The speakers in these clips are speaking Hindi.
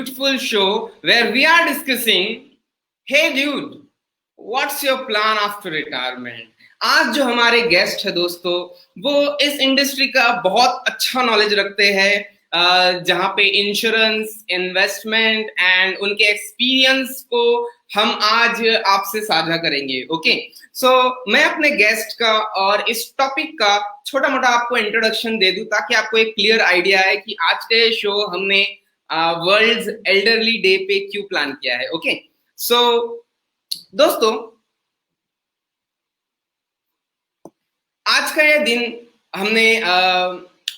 beautiful show where we are discussing, hey dude, what's your plan after retirement? आज जो हमारे गेस्ट है दोस्तों, वो इस इंडस्ट्री का बहुत अच्छा नॉलेज रखते हैं, जहाँ पे इंश्योरेंस, इन्वेस्टमेंट एंड उनके एक्सपीरियंस को हम आज आपसे साझा करेंगे। ओके, सो मैं अपने गेस्ट का और इस टॉपिक का छोटा मोटा आपको इंट्रोडक्शन दे दूं ताकि आपको एक क्लियर आइडिया है कि आज के शो हमने वर्ल्ड्स एल्डरली डे पे क्यों प्लान किया है। ओके, सो दोस्तों, आज का यह दिन हमने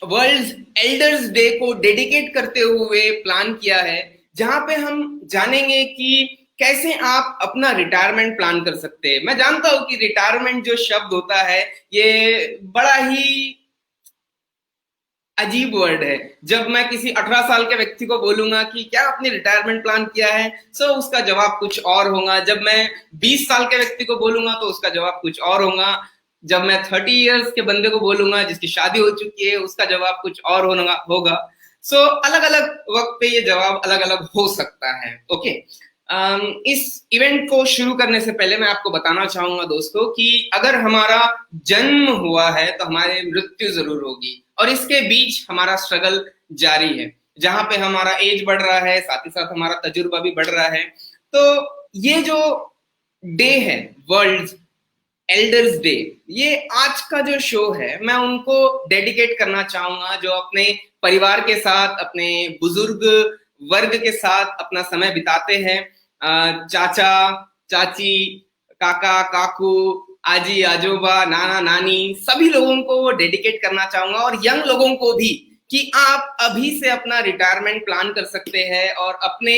वर्ल्ड्स एल्डर्स डे को डेडिकेट करते हुए प्लान किया है, जहां पे हम जानेंगे कि कैसे आप अपना रिटायरमेंट प्लान कर सकते हैं। मैं जानता हूं कि रिटायरमेंट जो शब्द होता है ये बड़ा ही अजीब वर्ड है। जब मैं किसी 18 साल के व्यक्ति को बोलूंगा कि क्या आपने रिटायरमेंट प्लान किया है, सो उसका जवाब कुछ और होगा। जब मैं 20 साल के व्यक्ति को बोलूंगा तो उसका जवाब कुछ और होगा। जब मैं 30 इयर्स के बंदे को बोलूंगा जिसकी शादी हो चुकी है, उसका जवाब कुछ और होगा। सो अलग अलग वक्त पे ये जवाब अलग अलग हो सकता है। ओके, इस इवेंट को शुरू करने से पहले मैं आपको बताना चाहूंगा दोस्तों कि अगर हमारा जन्म हुआ है तो हमारी मृत्यु जरूर होगी, और इसके बीच हमारा स्ट्रगल जारी है, जहां पे हमारा एज बढ़ रहा है, साथ ही साथ हमारा तजुर्बा भी बढ़ रहा है। तो ये जो डे है, वर्ल्ड एल्डर्स डे, ये आज का जो शो है मैं उनको डेडिकेट करना चाहूंगा जो अपने परिवार के साथ, अपने बुजुर्ग वर्ग के साथ अपना समय बिताते हैं। चाचा चाची, काका काकू, आजी आजोबा, नाना नानी, सभी लोगों को वो डेडिकेट करना चाहूंगा, और यंग लोगों को भी, कि आप अभी से अपना रिटायरमेंट प्लान कर सकते हैं और अपने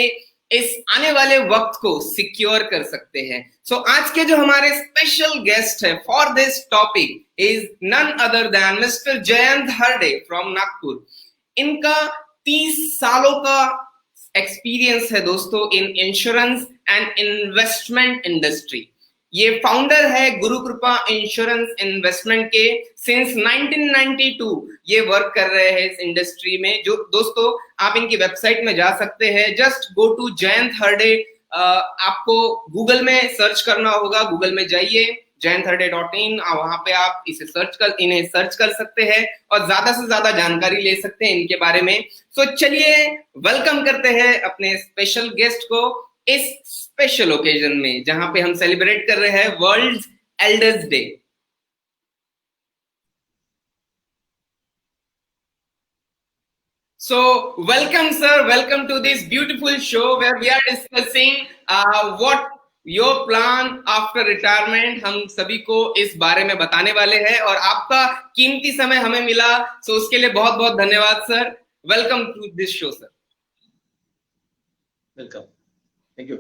इस आने वाले वक्त को सिक्योर कर सकते हैं। सो आज के जो हमारे स्पेशल गेस्ट है for this topic is none other than mister Jayant Harde from Nagpur. इनका 30 सालों का एक्सपीरियंस है दोस्तों in insurance and investment industry. ये फाउंडर है गुरु कृपा इंश्योरेंस इन्वेस्टमेंट के। सिंस 1992 ये वर्क कर रहे हैं इस इंडस्ट्री में। जो दोस्तों, आप इनकी वेबसाइट में जा सकते हैं, just go to Jayant Harde. आपको गूगल में सर्च करना होगा, गूगल में जाइए जयंतहरडे.in, वहां पे आप इन्हें सर्च कर सकते हैं और ज्यादा से ज्यादा जानकारी ले सकते हैं इनके बारे में। सो चलिए वेलकम करते हैं अपने स्पेशल गेस्ट को इस स्पेशल ओकेजन में, जहां पे हम सेलिब्रेट कर रहे हैं world elders day. So, welcome sir, welcome to this beautiful show where we are discussing what your plan after retirement। हम सभी को इस बारे में बताने वाले हैं और आपका कीमती समय हमें मिला, so उसके लिए बहुत बहुत धन्यवाद sir. Welcome to this show sir. Welcome, thank you.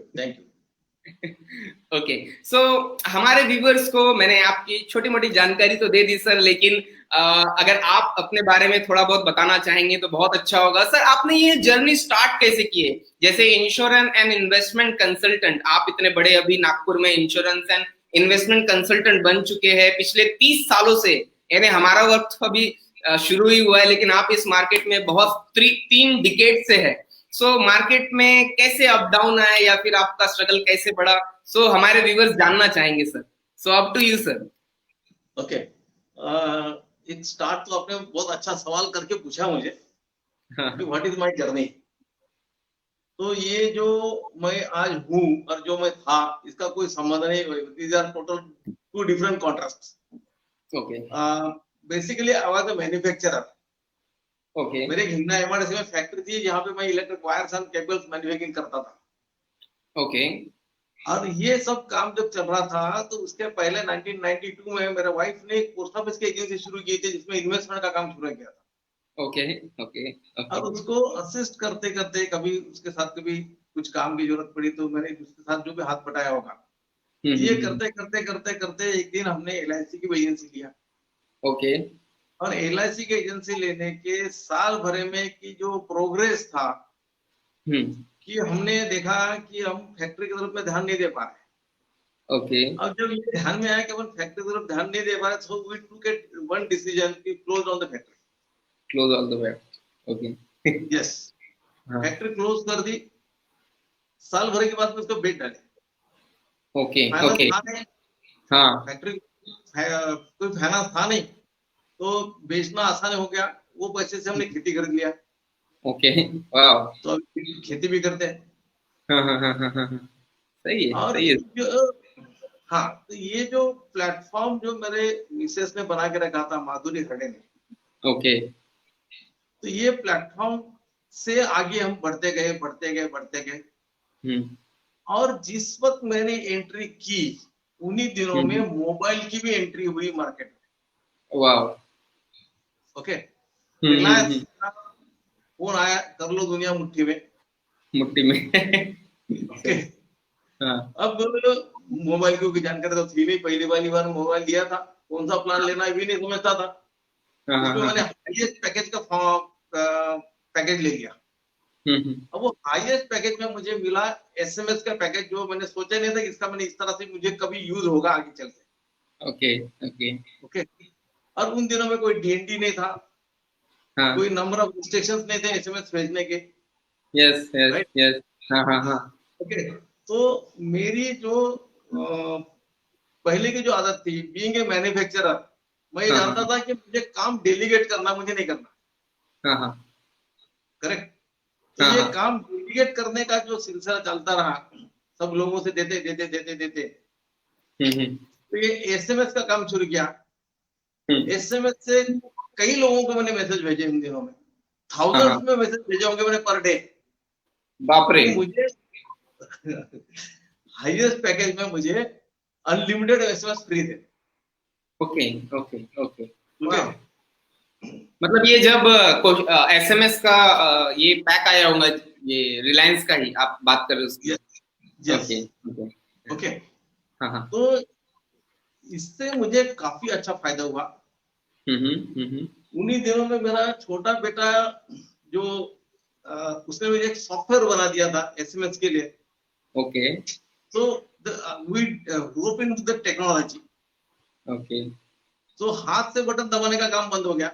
Okay, so हमारे व्यूअर्स को मैंने आपकी छोटी मोटी जानकारी तो दे दी सर, लेकिन अगर आप अपने बारे में थोड़ा बहुत बताना चाहेंगे तो बहुत अच्छा होगा। सर, आपने ये जर्नी स्टार्ट कैसे की है? जैसे इंश्योरेंस एंड इन्वेस्टमेंट कंसल्टेंट, आप इतने बड़े अभी नागपुर में इंश्योरेंस एंड इन्वेस्टमेंट कंसल्टेंट बन चुके हैं पिछले 30 सालों से, यानी हमारा वक्त अभी शुरू ही हुआ है, लेकिन आप इस मार्केट में बहुत 3 डिकेड से है। सो मार्केट में कैसे अप डाउन आए या फिर आपका स्ट्रगल कैसे बढ़ा, सो हमारे व्यूअर्स जानना चाहेंगे sir. So up to you sir. Okay, एक स्टार्ट तो आपने बहुत अच्छा सवाल करके पूछा मुझे कि व्हाट इज माय जर्नी। तो ये जो मैं आज हूँ और जो मैं था, इसका कोई संबंध नहीं। These are total 2 different contrasts. Okay, basically I was a manufacturer. Okay, मेरे हिंडा एमआरडीसी में फैक्ट्री थी जहाँ पे मैं electric wires and cables manufacturing करता था। ओके, और ये सब काम जब चल रहा था तो उसके पहले 1992 में मेरे वाइफ ने एक पोस्ट ऑफिस की एजेंसी शुरू की थी जिसमें इन्वेस्टमेंट का काम शुरू किया था। ओके, ओके, और उसको असिस्ट करते करते कभी उसके साथ कभी कुछ काम की जरूरत पड़ी तो मैंने उसके साथ जो भी हाथ बटाया होगा। ये करते करते करते करते एक दिन हमने LIC की एजेंसी लिया। ओके, और LIC की एजेंसी लेने के साल भरे में की जो प्रोग्रेस था कि हमने देखा कि हम फैक्ट्री की तरफ में ध्यान नहीं दे पा रहे। ओके, अब जब ये ध्यान में आया कि अपन फैक्ट्री की तरफ ध्यान नहीं दे पा रहे, so we took it one decision कि close on the factory. Close all the factory. Okay, yes, factory close कर दी। साल भर के बाद में उसको बेच डाले। Okay finance okay. था नहीं, हाँ। फैक्ट्री कोई फाइनेंस था नहीं, तो बेचना आसान हो गया। वो पैसे से हमने खेती खरीद लिया, ओके। वाह। तो अभी खेती भी करते हैं। हाँ हाँ हाँ हाँ हाँ हाँ। सही है और सही है। हाँ, तो ये जो प्लेटफॉर्म जो मेरे मिसेस ने बना के रखा था, माधुरी खड़े ने, ओके। तो ये प्लेटफॉर्म से आगे हम बढ़ते गए बढ़ते गए बढ़ते गए। हम्म और जिस वक्त मैंने एंट्री की, उन्हीं दिनों में हम्म। मोबाइल की भी एंट्री हुई मार्केट वाह। में। ओके, हम्म। रिलायंस का फोन आया, कर लो दुनिया मुट्ठी में। मुट्ठी में। ओके, हाँ अब मोबाइल की जानकारी तो थी नहीं, पहली वाली बार मोबाइल लिया था, कौन सा प्लान लेना है भी नहीं समझता था। हाँ हाँ उसमें हाँ मैंने हाँ। हाईएस्ट पैकेज का पैकेज ले लिया। हम्म। अब वो हाईएस्ट पैकेज में मुझे मिला एसएमएस का पैकेज, जो मैंने सोचा नहीं था कि इसका मैंने इस तरह से मुझे कभी यूज होगा आगे चल के। Okay okay. ओके, और उन दिनों में कोई डीएनडी नहीं था, हाँ। कोई नंबर ऑफ इंस्ट्रक्शंस नहीं थे एसएमएस भेजने के। Yes yes right, yes. हाँ हाँ हाँ। ओके। तो मेरी जो पहले की जो आदत थी, बीइंग ए मैन्युफैक्चरर, मैं ये हाँ जानता हाँ था कि मुझे काम डेलीगेट करना, मुझे नहीं करना। हाँ हाँ करेक्ट, तो हाँ ये हाँ। काम डेलीगेट करने का जो सिलसिला चलता रहा, सब लोगों से देते देते देते देते, हम्म। तो ये एसएमएस का काम शुरू किया। हम्म। एसएमएस से कई लोगों को मैंने मैसेज भेजे इन दिनों में, हाँ थाउजेंड्स हाँ। में मैसेज भेजे होंगे मैंने पर डे। बाप रे। कि मुझे हाईएस्ट पैकेज में मुझे अनलिमिटेड एसएमएस फ्री थे। Okay okay okay. ओके, वाह। मतलब ये जब एसएमएस का ये पैक आया होगा, ये रिलायंस का ही आप बात कर रहे हो उसकी? Yes yes, okay okay. Okay. हाँ हाँ। तो इससे मुझे काफी अच्छा फायदा हुआ। हम्म। उन्हीं दिनों में मेरा छोटा बेटा जो उसने मुझे एक सॉफ्टवेयर बना दिया था एसएमएस के लिए। ओके तो we rope in the technology. Okay. तो हाथ से बटन दबाने का काम बंद हो गया।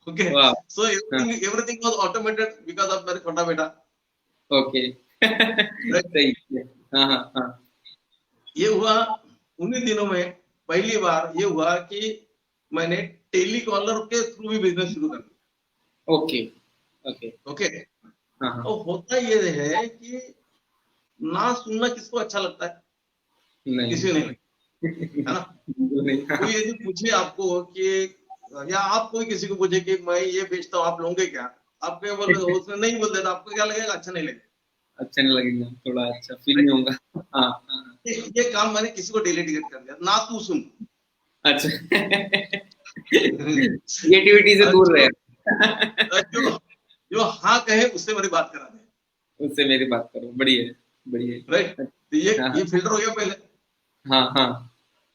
ओके, वाह। सो हाँ। Everything everything was automated because of मेरा छोटा बेटा। ओके। Right? सही है। हाँ हाँ हाँ। ये हुआ उन्हीं दिनों में, पहली बार ये हुआ कि मैंने टेलीकॉलर के थ्रू भी बिजनेस शुरू कर दिया। Okay okay. ओके, हाँ हाँ। तो होता ये है कि ना सुनना किसको अच्छा लगता है? नहीं। किसी नहीं, है ना? नहीं। हाँ। कोई यदि पूछे आपको कि, या आप कोई किसी को पूछे कि मैं ये बेचता हूँ, आप लोगे क्या? आप क्या बोल रहे हो? उसने नहीं बोल देता, आपको क्या लगेगा? अच्छा नहीं लगेगा। अच्छा नहीं लगेगा, थोड़ा अच्छा फील नहीं Right? होगा। हाँ हाँ हाँ। ये काम मैंने किसी को डेलीगेट कर दिया, ना तू सुन। अच्छा। क्रिएटिविटी से और दूर जो रहे। जो जो हाँ कहे उससे मेरी बात करा दे। उससे मेरी बात करो, बढ़िया राइट, बढ़िया। तो हाँ ये फिल्टर हो गया पहले। हाँ हाँ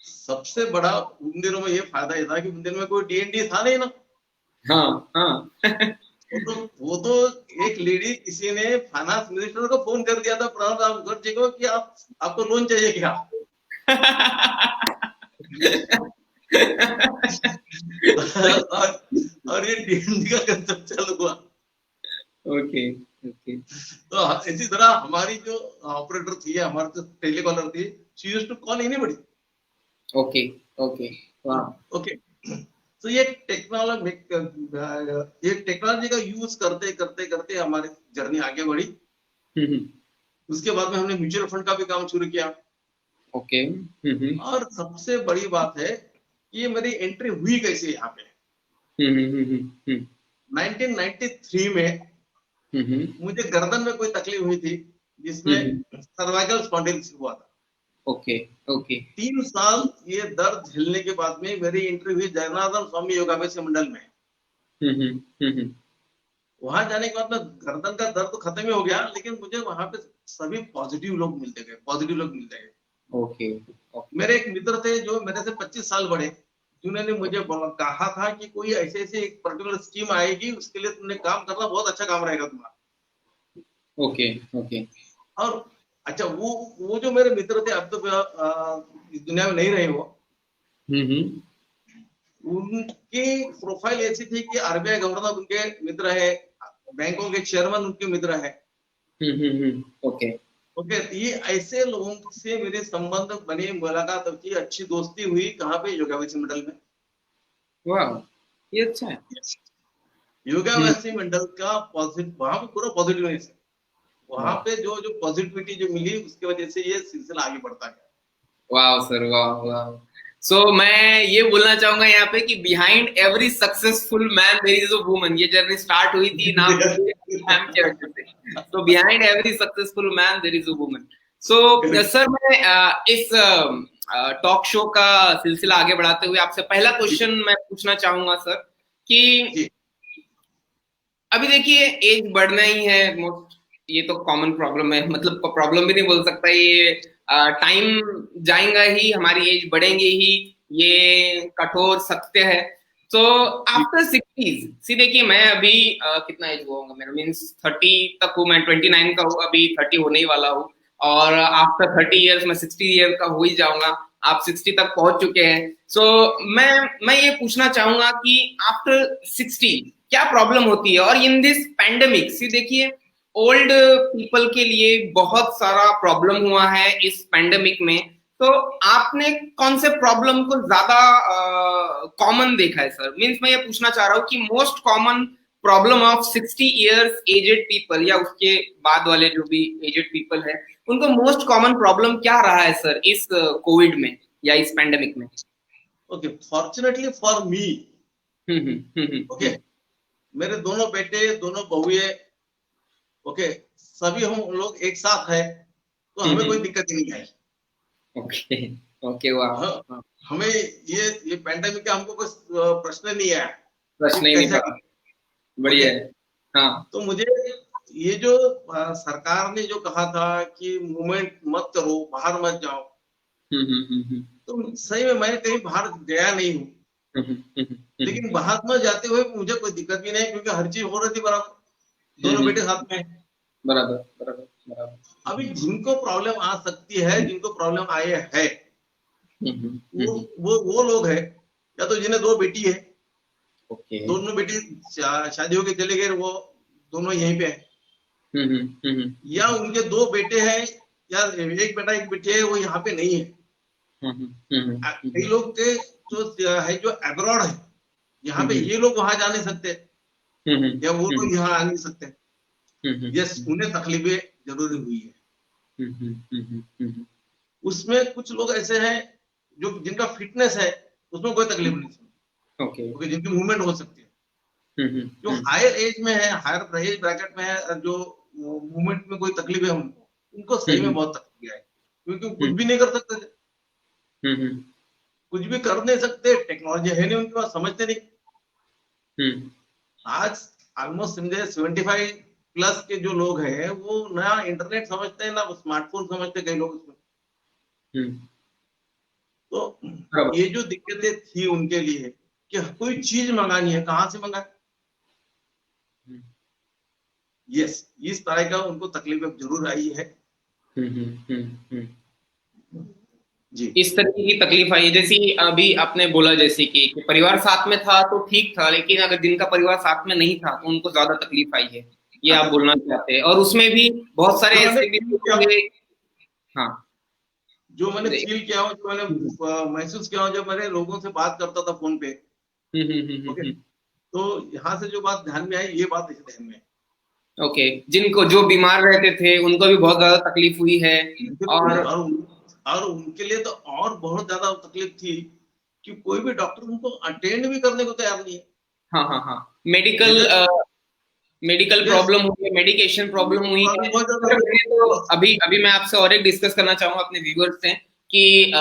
सबसे बड़ा उन दिनों में ये फायदा ये था कि उन दिनों में कोई डीएनडी था नहीं ना। हाँ हाँ। वो तो एक लेडी, किसी ने फाइनेंस मिनिस्टर को फोन कर दिया था प्रणब मुखर्जी को कि आपको लोन चाहिए क्या? और, और ये डीएनडी का कंसेप्ट चालू हुआ। Okay okay. तो इसी तरह हमारी जो ऑपरेटर थी, हमारी जो टेलीकॉलर थी, she used to call anybody. Okay okay. वाह। ओके, तो ये टेक्नोलॉजी का यूज करते करते करते हमारी जर्नी आगे बढ़ी। हम्म। उसके बाद में हमने म्यूचुअल फंड का भी काम शुरू किया। ओके। और सबसे बड़ी बात है कि ये मेरी एंट्री हुई कैसे यहाँ पे। हम्म। 1993 में मुझे गर्दन में कोई तकलीफ हुई थी, जिसमें सर्वाइकल स्पॉन्डिलोसिस हुआ था। Okay okay. 3 साल ये दर्द झेलने के बाद में मेरी एंट्री हुई जगन्नाथ स्वामी योगाभ्यास मंडल में। हम्म। वहां जाने के बाद में गर्दन का दर्द तो खत्म ही हो गया, लेकिन मुझे वहां पे सभी पॉजिटिव लोग मिलते गए, पॉजिटिव लोग मिलते गए। Okay okay. मेरे एक मित्र थे जो मेरे से 25 साल बड़े, जिन्होंने मुझे कहा था कि कोई ऐसे ऐसे एक पर्टिकुलर स्कीम आएगी, उसके लिए तुमने काम करना, बहुत अच्छा काम रहेगा तुम्हारा। Okay okay. और अच्छा, वो जो मेरे मित्र थे, अब तो इस दुनिया में नहीं रहे वो। हम्म। उनकी प्रोफाइल ऐसी थी कि आरबीआई गवर्नर उनके मित्र है, बैंकों के चेयरमैन उनके मित्र है। ओके। ओके, तो ये ऐसे लोगों से मेरे संबंध बने, मुलाकात होती, अच्छी दोस्ती हुई, कहाँ पे? योगा वैसी मंडल में। वाह, ये अच्छा है। योगा हम्म। वैसी मंडल का पॉजिटिव, वहां पे पूरा पॉजिटिवनेस है। वहां वाह पे जो जो पॉजिटिविटी जो मिली, उसकी वजह से ये सिलसिला आगे बढ़ता गया। वाह सर, वाह वाह। सो मैं ये बोलना चाहूंगा यहाँ पे कि behind every successful man there is a woman. ये जर्नी स्टार्ट हुई थी नाम से, मैम के वजह से। So behind every successful man there is a woman. So sir, मैं इस टॉक शो का सिलसिला आगे बढ़ाते हुए आपसे पहला क्वेश्चन मैं पूछना चाहूंगा सर कि जी अभी देखिए एज बढ़ना ही है मोस्ट, ये तो कॉमन प्रॉब्लम है, मतलब प्रॉब्लम भी नहीं बोल सकता, ये टाइम जाएगा ही, हमारी एज बढ़ेंगे ही, ये कठोर सत्य है। तो जी आफ्टर 60s, सी देखिए मैं अभी कितना एज हुआ होगा मेरा, मीन्स 30 तक हूँ, मैं 29 का हूँ, अभी 30 होने ही वाला हूँ, और आफ्टर 30 इयर्स मैं 60 ईयर का हो ही जाऊंगा। आप 60 तक पहुंच चुके हैं। सो मैं ये पूछना चाहूंगा कि आफ्टर 60 क्या प्रॉब्लम होती है, और इन दिस पैंडेमिक सी देखिए ओल्ड पीपल के लिए बहुत सारा प्रॉब्लम हुआ है इस पैंडेमिक में। तो आपने कौन से प्रॉब्लम को ज्यादा कॉमन देखा है सर? मीन्स मैं ये पूछना चाह रहा हूँ कि most common problem of 60 years aged people या उसके बाद वाले जो भी एजेड पीपल है, उनको मोस्ट कॉमन प्रॉब्लम क्या रहा है सर इस कोविड में या इस पैंडेमिक में? Okay, fortunately for me, okay, hmm. मेरे दोनों बेटे, दोनों बहुए, ओके, सभी हम लोग एक साथ है, तो हमें कोई दिक्कत ही नहीं आई। ओके। ओके, हाँ, वाह। हमें ये पैंडेमिक का हमको कोई प्रश्न नहीं आया कि प्रश्न ही नहीं कैसे पड़ा। आगे। बढ़िया ओके, है। हाँ। तो मुझे ये जो सरकार ने जो कहा था कि मूवमेंट मत करो, बाहर मत जाओ, हम्म। तो सही में मैं कहीं बाहर गया नहीं हूँ, लेकिन बाहर में जाते हुए मुझे कोई दिक्कत भी नहीं, क्योंकि हर चीज हो रही थी बराबर, दोनों बेटे साथ में हैं। बराबर बराबर बराबर। अभी जिनको प्रॉब्लम आ सकती है, जिनको प्रॉब्लम आए है, वो लोग है, या तो जिन्हें दो बेटी है, ओके। दोनों बेटी शादी होके चले गए, वो दोनों यहीं पे है, या उनके दो बेटे हैं, या एक बेटा एक बेटी है, वो यहाँ पे नहीं है। कई लोग के जो है, जो अब्रॉड है, यहाँ पे ये लोग वहां जा नहीं सकते, या वो लोग यहाँ आ नहीं सकते। यस, उन्हें तकलीफें जरूरी हुई है। उसमें कुछ लोग ऐसे हैं जो जिनका फिटनेस है, उसमें कोई तकलीफ नहीं है, ओके। क्योंकि जिनकी मूवमेंट हो सकती है। जो हायर एज में है, हायर एज ब्रैकेट में है, जो मूवमेंट में कोई तकलीफ है, उनको उनको सही में बहुत तकलीफ है, क्योंकि वो कुछ भी नहीं कर सकते थे, कुछ भी कर नहीं सकते, टेक्नोलॉजी है नहीं उनके पास, समझते नहीं। आज ऑलमोस्ट समझे 75 प्लस के जो लोग हैं, वो नया इंटरनेट समझते हैं, ना स्मार्टफोन समझते कई लोग उसमें। तो बराबर। ये जो दिक्कतें थी उनके लिए कि कोई चीज मंगानी है, कहाँ से मंगाए, यस, इस तरह का उनको तकलीफ जरूर आई है। जी इस तरीके की तकलीफ आई, जैसी अभी आपने बोला, जैसे कि परिवार साथ में था तो ठीक था, लेकिन अगर जिनका परिवार साथ में नहीं था तो उनको ज्यादा तकलीफ आई है, ये आप बोलना चाहते हैं? और उसमें भी बहुत सारे जो मैंने ऐसे भी फील लोग किया, होंगे। हाँ। जो मैंने फील किया हो, जो मैंने महसूस किया हो, जब मैंने लोगों से बात करता था फोन पे, ओके, तो यहाँ से जो बात ध्यान में आई, ये बात इस ध्यान में ओके, जिनको जो बीमार रहते थे उनको भी बहुत ज्यादा तकलीफ हुई है। बिल्कुल। और और उनके लिए तो और बहुत ज्यादा तकलीफ थी कि कोई भी डॉक्टर उनको अटेंड भी करने को तैयार नहीं है। हाँ, मेडिकल जैसे मेडिकल यस, प्रॉब्लम हुई है, मेडिकेशन प्रॉब्लम हुई है। प्रॉब्लम बहुत ज्यादा सर, हुई। मैंने तो अभी अभी मैं आपसे और एक डिस्कस करना चाहूंगा अपने व्यूअर्स से कि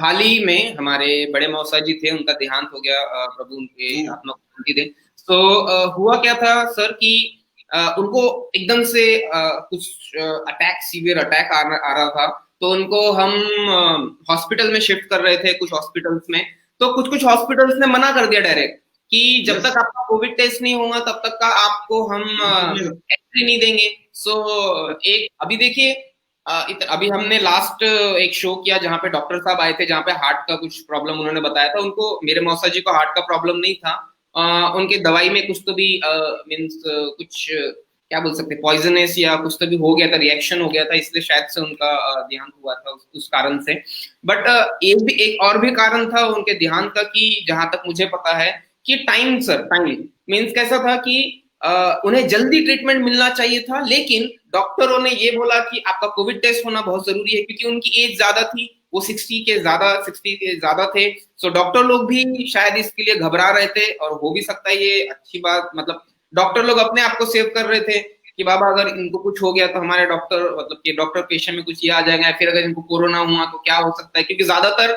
हाल ही में हमारे बड़े मौसा जी थे, उनका देहांत हो गया, प्रभु उनके आत्मा को शांति दे। तो हुआ क्या था सर कि उनको एकदम से कुछ अटैक, सीवियर अटैक आ रहा था, तो उनको हम हॉस्पिटल में शिफ्ट कर रहे थे, कुछ हॉस्पिटल्स में। तो कुछ कुछ हॉस्पिटल्स ने मना कर दिया डायरेक्ट कि जब यस, तक आपका कोविड टेस्ट नहीं होगा तब तक का आपको हम एंट्री नहीं देंगे। सो एक अभी देखिए अभी हमने लास्ट एक शो किया जहाँ पे डॉक्टर साहब आए थे, जहाँ पे हार्ट का कुछ प्रॉब्लम उन्होंने बताया था उनको। मेरे मौसा जी को हार्ट का प्रॉब्लम नहीं था, उनके दवाई में कुछ तो भी मीन्स कुछ क्या बोल सकते हैं, पॉइजनस या कुछ तो भी हो गया था, रिएक्शन हो गया था, इसलिए शायद से उनका देहांत हुआ था उस कारण से। बट एक और भी कारण था उनके देहांत का, कि जहां तक मुझे पता है कि टाइम, सर टाइम मीन्स कैसा था कि उन्हें जल्दी ट्रीटमेंट मिलना चाहिए था, लेकिन डॉक्टरों ने ये बोला कि आपका कोविड टेस्ट होना बहुत जरूरी है, क्योंकि उनकी एज ज्यादा थी, वो 60 के ज्यादा थे। सो डॉक्टर लोग भी शायद इसके लिए घबरा रहे थे, और हो भी सकता है ये अच्छी बात, मतलब डॉक्टर लोग अपने आप को सेव कर रहे थे कि बाबा अगर इनको कुछ हो गया तो हमारे डॉक्टर, मतलब कि डॉक्टर पेशेंट में कुछ ये आ जाएगा, फिर अगर इनको कोरोना हुआ तो क्या हो सकता है, क्योंकि ज्यादातर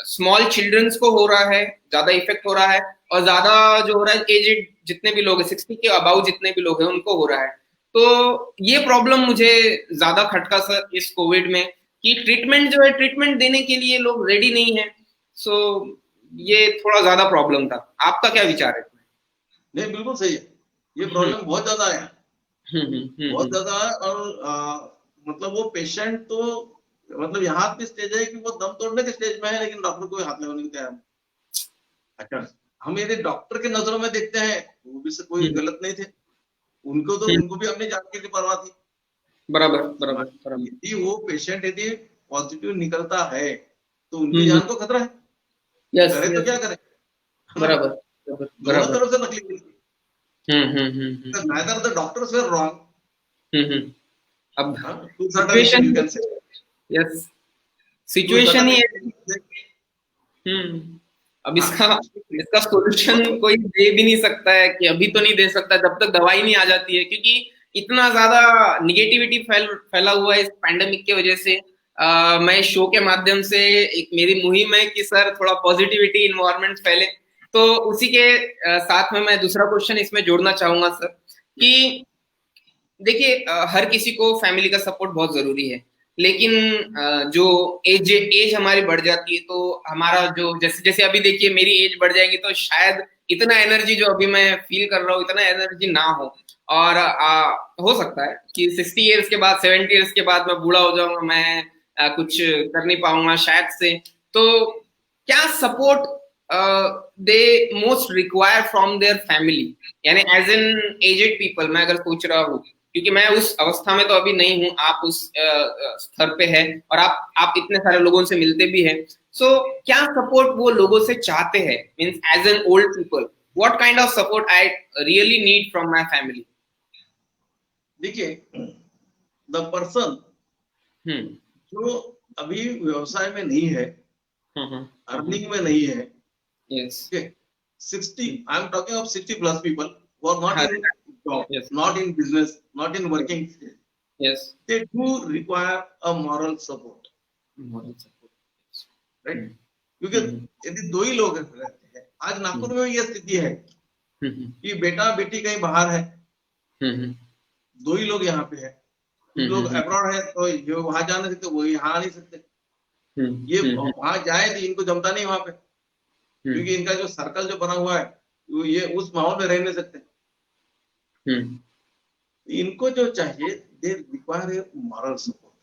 स्मॉल चिल्ड्रंस को हो रहा है, ज्यादा इफेक्ट हो रहा है, और ज्यादा जो हो रहा है एजेड जितने भी लोग हैं, 60 के अबाउ जितने भी लोग हैं उनको हो रहा है। तो ये प्रॉब्लम मुझे ज्यादा खटका सर इस कोविड में, कि ट्रीटमेंट जो है, ट्रीटमेंट देने के लिए लोग रेडी नहीं है। सो ये थोड़ा ज्यादा प्रॉब्लम था। आपका क्या विचार है? नहीं, बिल्कुल सही है, ये प्रॉब्लम बहुत ज्यादा है, बहुत हम्म। ज्यादा है। और मतलब वो पेशेंट तो मतलब यहाँ पे स्टेज है कि वो दम तोड़ने के स्टेज में है, लेकिन डॉक्टर को हाथ लगाने को तैयार नहीं। अच्छा, हम यदि डॉक्टर के नजरों में देखते हैं, वो भी से कोई गलत नहीं थे, उनको तो उनको भी अपनी जान की परवाह थी। बराबर बराबर बराबर। यदि वो पेशेंट यदि पॉजिटिव निकलता है तो उनकी हम्म। जान को खतरा है, यस करे तो यस। क्या करे, है ना? बराबर बराबर दोनों बराबर। तरफ से नकली मिलती है, neither the doctors were wrong, हम्म। अब to certain extent situation, you can say, yes, to situation certain he extent है। you can say, अब हाँ, इसका इसका सोल्यूशन तो कोई दे भी नहीं सकता है, कि अभी तो नहीं दे सकता जब तक दवाई नहीं आ जाती है, क्योंकि इतना ज्यादा निगेटिविटी फैला हुआ है इस पैंडेमिक की वजह से। मैं शो के माध्यम से, एक मेरी मुहिम है कि सर थोड़ा पॉजिटिविटी इन्वायरमेंट फैले, तो उसी के साथ में मैं दूसरा क्वेश्चन इसमें जोड़ना चाहूंगा सर, कि देखिए हर किसी को फैमिली का सपोर्ट बहुत जरूरी है, लेकिन जो एज एज हमारी बढ़ जाती है तो हमारा जो, जैसे जैसे अभी देखिए मेरी एज बढ़ जाएगी तो शायद इतना एनर्जी जो अभी मैं फील कर रहा हूँ, इतना एनर्जी ना हो, और हो सकता है कि 60 ईयर्स के बाद, 70 ईयर्स के बाद मैं बूढ़ा हो जाऊंगा, मैं कुछ कर नहीं पाऊंगा शायद से। तो क्या support they most require from their family, यानी एज एन एजेड पीपल मैं अगर सोच रहा हूँ, क्योंकि मैं उस अवस्था में तो अभी नहीं हूँ, आप उस स्तर पे है, और आप इतने सारे लोगों से मिलते भी हैं। सो क्या सपोर्ट वो लोगों से चाहते हैं, means as an old people, what kind of support I really need from my family? देखिए, द पर्सन हम्म जो अभी व्यवसाय में नहीं है, अर्निंग में नहीं है, yes. okay, 60, I am talking of 60+ people who are not in job, yes not in business, not in working stage, yes. they do require a moral support, right? क्योंकि यदि दो ही लोग रहते हैं, आज नागपुर में यह स्थिति है कि बेटा बेटी कहीं बाहर है, दो ही लोग यहाँ पे है, कुछ लोग अब्रॉड है, तो ये वहां जा नहीं सकते, वो यहाँ आ नहीं सकते, ये वहां जाए तो इनको जमता नहीं वहां पे, क्योंकि इनका जो सर्कल जो बना हुआ है, वो ये उस माहौल में रह नहीं सकते। इनको जो चाहिए, they require a moral support,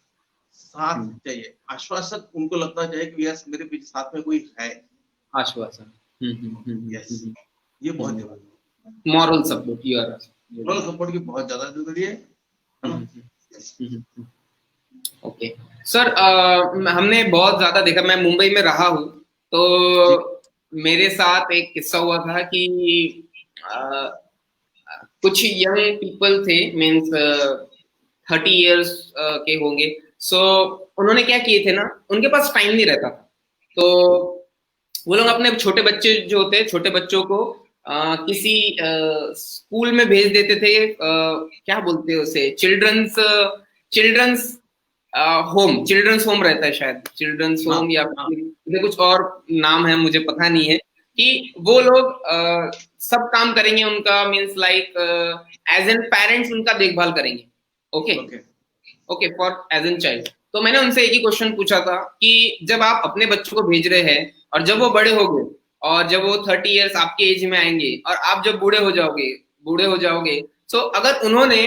साथ चाहिए, आश्वासन उनको लगना चाहिए कि यस मेरे पीछे साथ में कोई है, आश्वासन। यस, ये बहुत जरूरी है, moral support, you are moral support की बहुत ज्यादा जरूरी है ना? ओके सर, हमने बहुत ज्यादा देखा, मैं मुंबई में रहा हूँ, तो मेरे साथ एक किस्सा हुआ था कि कुछ यंग पीपल थे, मीन्स 30 इयर्स के होंगे। सो उन्होंने क्या किए थे ना, उनके पास टाइम नहीं रहता था, तो वो लोग अपने छोटे बच्चे जो होते, छोटे बच्चों को किसी स्कूल में भेज देते थे, क्या बोलते हैं उसे, चिल्ड्रंस चिल्ड्रंस होम रहता है शायद, चिल्ड्रंस होम, या फिर कुछ और नाम है मुझे पता नहीं है, कि वो लोग सब काम करेंगे उनका, means like as an parents उनका देखभाल करेंगे। Okay okay, for as an child. तो मैंने उनसे एक ही क्वेश्चन पूछा था कि जब आप अपने बच्चों को भेज रहे हैं, और जब वो बड़े हो गए, और जब वो 30 इयर्स आपके एज में आएंगे, और आप जब बूढ़े हो जाओगे, तो अगर उन्होंने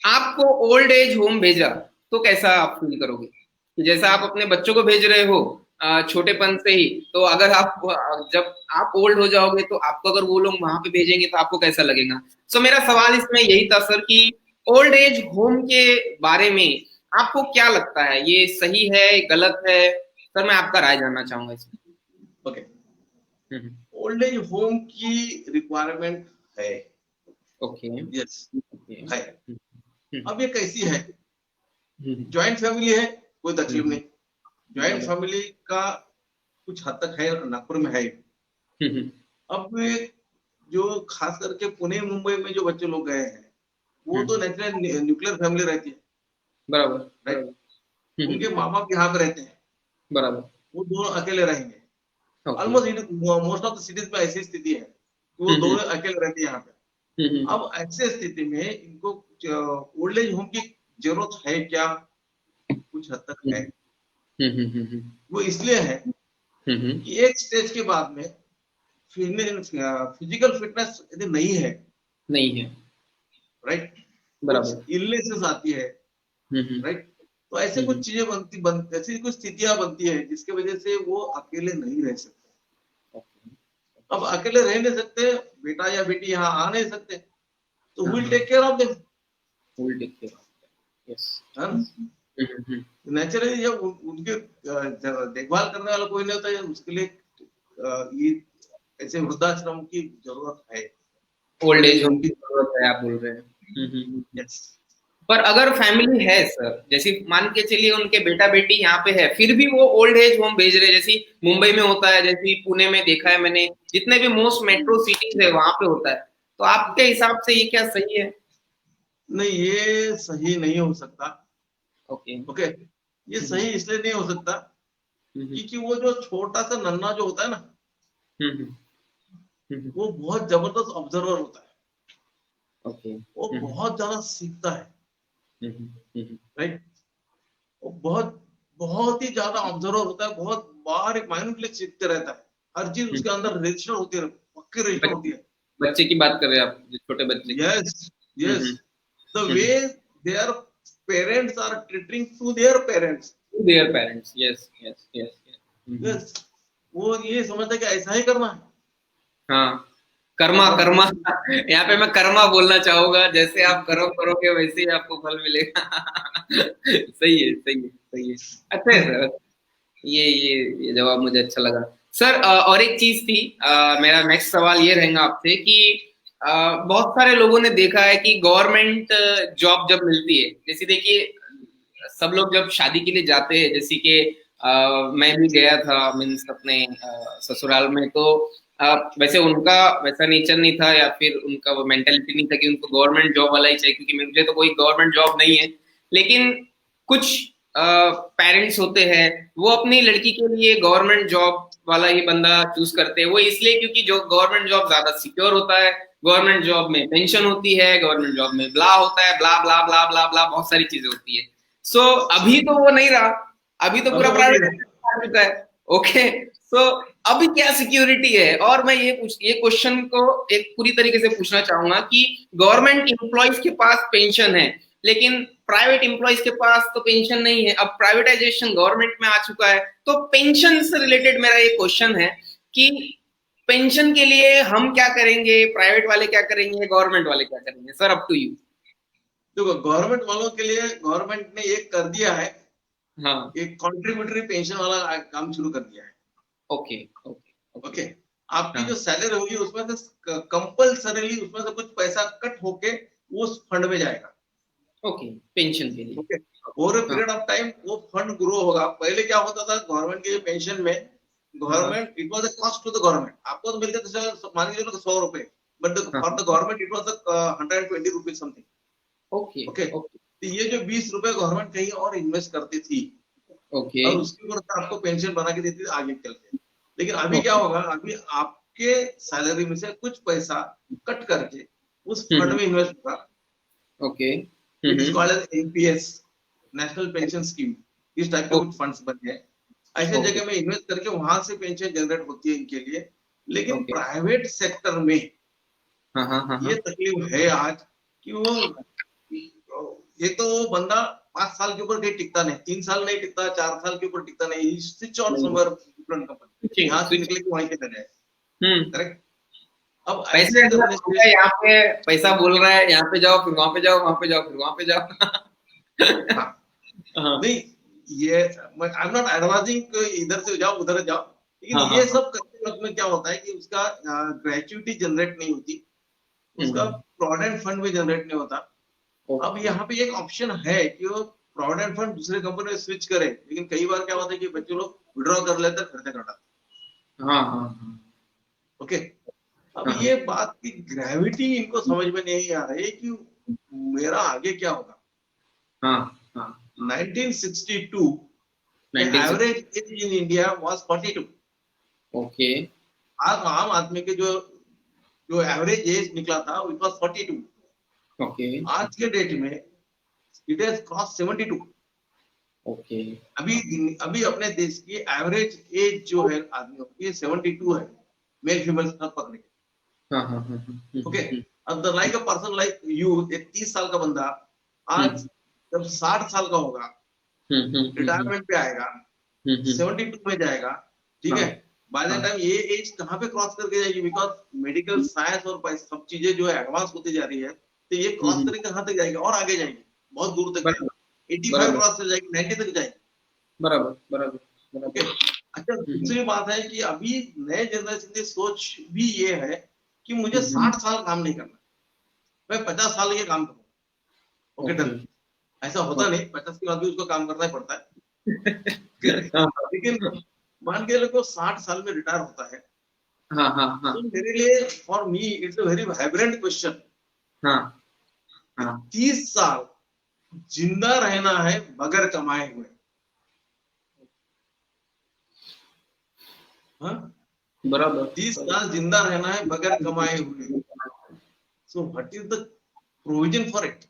आपको ओल्ड एज होम भेजा, तो कैसा आप फील करोगे? जैसा आप अपने बच्चों को भेज रहे हो, छोटेपन से ही, तो अगर आप जब आप ओल्ड हो जाओगे तो आपको अगर वो लोग वहां पे भेजेंगे तो आपको कैसा लगेगा? सो मेरा सवाल इसमें यही था सर कि ओल्ड एज होम के बारे में आपको क्या लगता है, ये सही है गलत है? सर मैं आपका राय जानना चाहूंगा इसमें। ओके, हम्म, ओल्ड एज होम की रिक्वायरमेंट है, ओके यस ओके। है। हम्म, अब ये कैसी है? हम्म, ज्वाइंट फैमिली है, कोई तकलीफ हम्म, नहीं। ज्वाइंट बराबर। फैमिली का कुछ हद तक है, नागपुर में है। हम्म, अब जो खास करके पुणे मुंबई में जो बच्चे लोग गए हैं, वो तो हम्म, नेचुरल न्यूक्लियर फैमिली रहती है, बराबर राइट। बराबर। उनके माँ बाप यहाँ पे रहते हैं, बराबर। वो दोनों अकेले रहेंगे। Okay. Almost most of the cities में ऐसी स्थिति है कि वो हम्म, दोनों अकेले रहते हैं यहाँ पे। हम्म, अब ऐसे स्थिति में इनको ओल्ड एज होम की जरूरत है क्या? कुछ हद तक है। हम्म, हम्म, वो इसलिए है हम्म, कि एक स्टेज के बाद में फिजिकल फिटनेस यदि नहीं है, नहीं है। राइट, कुछ बराबर। इलनेसेस आती है, हम्म, राइट, तो ऐसे कुछ चीजें ऐसी कुछ स्थितियां बनती है जिसकी वजह से वो अकेले नहीं रह सकते। अब अकेले रह नहीं सकते, बेटा या बेटी यहाँ आ नहीं सकते, तो will take care of them, full take care. Yes. है ना। नेचुरली जब उनके देखभाल करने वाला कोई नहीं होता है, उसके लिए ये ऐसे वृद्धाश्रम की जरूरत है, old old age age home home की की। जरूरत है आप बोल रहे हैं। यस। पर अगर फैमिली है सर, जैसे मान के चलिए उनके बेटा बेटी यहाँ पे है, फिर भी वो ओल्ड एज होम भेज रहे हैं, जैसे मुंबई में होता है, जैसे पुणे में देखा है मैंने, जितने भी मोस्ट मेट्रो सिटीज है वहां पे होता है। तो आपके हिसाब से ये क्या सही है? नहीं, ये सही नहीं हो सकता। ओके। ओके, ये सही इसलिए नहीं हो सकता क्योंकि वो जो छोटा सा नन्हा जो होता है ना, वो बहुत जबरदस्त ऑब्जर्वर होता है, ओके। वो बहुत ज्यादा सीखता है, राइट। वो बहुत बहुत ही ज्यादा ऑब्जर्वर होता है, बहुत बार माइन्यूटली सीखते रहता है। हर चीज उसके अंदर रजिस्टर होती है, पक्की रजिस्टर होती है। बच्चे की बात कर रहे हैं आप, जो छोटे बच्चे की? Yes, yes, the way their parents are treating to their parents, their parents. Yes yes yes. Yes, वो ये समझता है कि ऐसा ही करना है। हाँ, कर्मा और कर्मा। यहाँ पे मैं कर्मा बोलना चाहूंगा, जैसे आप कर्म करोगे वैसे ही आपको फल मिलेगा। सही है सही है सही है। अच्छा है सर, ये जवाब मुझे अच्छा लगा। सर और एक चीज थी, मेरा नेक्स्ट सवाल ये रहेगा आपसे कि बहुत सारे लोगों ने देखा है कि गवर्नमेंट जॉब जब मिलती है, जैसे देखिए सब लोग जब शादी के लिए जाते हैं, जैसे कि मैं भी गया था मीन्स अपने ससुराल में, तो वैसे उनका वैसा नेचर नहीं था या फिर उनका वो मेंटेलिटी नहीं था कि उनको गवर्नमेंट जॉब वाला ही चाहिए, क्योंकि मुझे तो कोई गवर्नमेंट जॉब नहीं है। लेकिन कुछ पेरेंट्स होते हैं, वो अपनी लड़की के लिए गवर्नमेंट जॉब वाला ही बंदा चूज करते हैं, वो इसलिए क्योंकि जो गवर्नमेंट जॉब ज्यादा सिक्योर होता है, गवर्नमेंट जॉब में पेंशन होती है, गवर्नमेंट जॉब में ब्ला होता है, ब्ला ब्ला ब्ला ब्ला ब्ला, बहुत सारी चीजें होती है। सो अभी तो वो नहीं रहा, अभी तो पूरा अभी वो नहीं प्राइवेट है। आ चुका है। ओके। सो अभी क्या सिक्योरिटी है? और मैं ये क्वेश्चन को एक पूरी तरीके से पूछना चाहूंगा कि गवर्नमेंट एम्प्लॉयज के पास पेंशन है, लेकिन प्राइवेट एम्प्लॉयज के पास तो पेंशन नहीं है। अब प्राइवेटाइजेशन गवर्नमेंट में आ चुका है, तो पेंशन से रिलेटेड मेरा ये क्वेश्चन है कि पेंशन के लिए हम क्या करेंगे, प्राइवेट वाले क्या करेंगे, गवर्नमेंट वाले क्या करेंगे? Sir up to you. देखो, गवर्नमेंट वालों के लिए गवर्नमेंट ने एक कर दिया है, हाँ। एक कॉन्ट्रीब्यूटरी पेंशन वाला काम शुरू कर दिया है। ओके ओके ओके, आपकी हाँ। जो सैलरी होगी उसमें से कंपल्सरीली उसमें से कुछ पैसा कट होके उस फंड में जाएगा। ओके, पेंशन के लिए। ओके, ओवर ए हाँ पीरियड ऑफ टाइम वो फंड ग्रो होगा। पहले क्या होता था गवर्नमेंट के पेंशन में, हाँ government it was a cost to the government. आपको तो मिलते थे मान के चलो 100 रुपए, बट हाँ। For the government it was 120 rupees something. Okay okay, okay तो ये जो 20 रुपए गवर्नमेंट कहीं और इन्वेस्ट करती थी ओके और उसके ऊपर से आपको पेंशन बना के देती थी आगे चल के। लेकिन अभी क्या ओके। होगा, अभी आपके सैलरी में से कुछ पैसा कट करके उस फंड हम्म, में इन्वेस्ट होगा। Okay. It is called as NPS, national pension scheme. इस टाइप के कुछ फंड्स बन गए, ऐसे ओके जगह में इन्वेस्ट करके वहां से पेंशन जनरेट होती है इनके लिए। लेकिन ओके। प्राइवेट सेक्टर में हाँ हाँ हाँ ये हाँ। तकलीफ है आज कि वो, एक तो वो बंदा 5 साल के ऊपर कहीं टिकता नहीं, 3 साल नहीं टिकता, 4 साल के ऊपर टिकता नहीं, switch on somewhere different company, यहाँ से निकले कि वहीं पे चले जाए, करेक्ट। अब पैसे ऐसे करने से यहाँ पे पैसा बोल रहा है, यहाँ पे जाओ फिर वहां पे जाओ, वहां पे जाओ फिर वहां पे जाओ। हाँ, नहीं ये आई एम नॉट एडवाइजिंग इधर से जाओ उधर जाओ, लेकिन हाँ, ये हाँ, सब करते वक्त में क्या होता है कि उसका ग्रेचुइटी जनरेट नहीं होती, उसका प्रोविडेंट फंड भी जनरेट नहीं होता। अब यहाँ पे एक ऑप्शन है कि वो प्रोविडेंट फंड दूसरे कंपनी में स्विच करे, लेकिन कई बार क्या होता है कि बच्चे लोग विड्रॉ कर लेते हैं, खर्चा करते हाँ, हाँ, ओके। अब हाँ, ये बात की ग्रेविटी इनको समझ में नहीं आ रही कि मेरा आगे क्या होगा। हाँ, हाँ, 1962 the 1960 average age in India was 42। Okay, आज आम आदमी के जो जो एवरेज एज निकला था इट वाज 42। ओके, आज के डेट में इट हैज क्रॉस 72। ओके, अभी अपने देश की एवरेज एज जो है आदमियों की 72 है, मेल फीमेल सब पकड़ के, हाँ, हाँ, हाँ, ओके। अब the like a person like you, एक 30 साल का बंदा आज जब 60 साल का होगा, रिटायरमेंट पे आएगा, 72 में जाएगा, ठीक है। बाय द टाइम ये एज कहाँ पे क्रॉस करके जाएगी, बिकॉज मेडिकल साइंस और सब चीजें जो है एडवांस होती जा रही है, तो ये क्रॉस करके कहाँ तक जाएगी, और आगे जाएगी, बहुत दूर तक जाएगी, 85 क्रॉस कर जाएगी, 90 तक जाएगी, बराबर, बराबर, ओके। अच्छा, दूसरी बात है कि अभी नए जनरेशन की सोच भी ये है कि मुझे 60 साल काम नहीं करना, मैं 50 साल ये काम करूँ, ओके डन। ऐसा होता नहीं, 50 के बाद भी उसको काम करना ही पड़ता है, लेकिन मान के लोग 60 साल में रिटायर होता है, हाँ, हाँ, हाँ, तो मेरे लिए for me it's a very vibrant question, हाँ, हाँ, 30 साल जिंदा रहना है बगैर कमाए हुए, हाँ, बराबर, 30 साल जिंदा रहना है बगैर कमाए हुए, so what is the provision for it,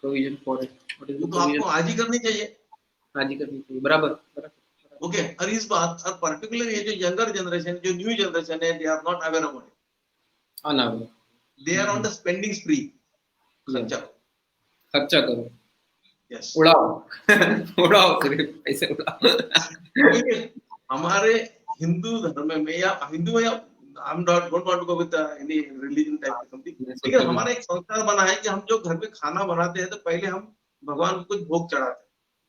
provision for it, what is वो द तो आपको प्रोविजन, आज ही करनी चाहिए, आज ही करनी चाहिए, बराबर, बराबर, ओके। और इस बात और पर्टिकुलर ये जो यंगर जनरेशन, जो न्यू जनरेशन है, they are not aware about it, अनावश्यक, they are on the spending spree, खर्चा, खर्चा करो, यस, उड़ाओ, उड़ाओ, सिर्फ पैसे उड़ाओ। हमारे हिंदू धर्म में या हिंदू या हम don't want to go with any religion type something, लेकिन हमारा एक संस्कार बना है कि हम जो घर पे खाना बनाते हैं तो पहले हम भगवान को कुछ भोग चढ़ाते हैं,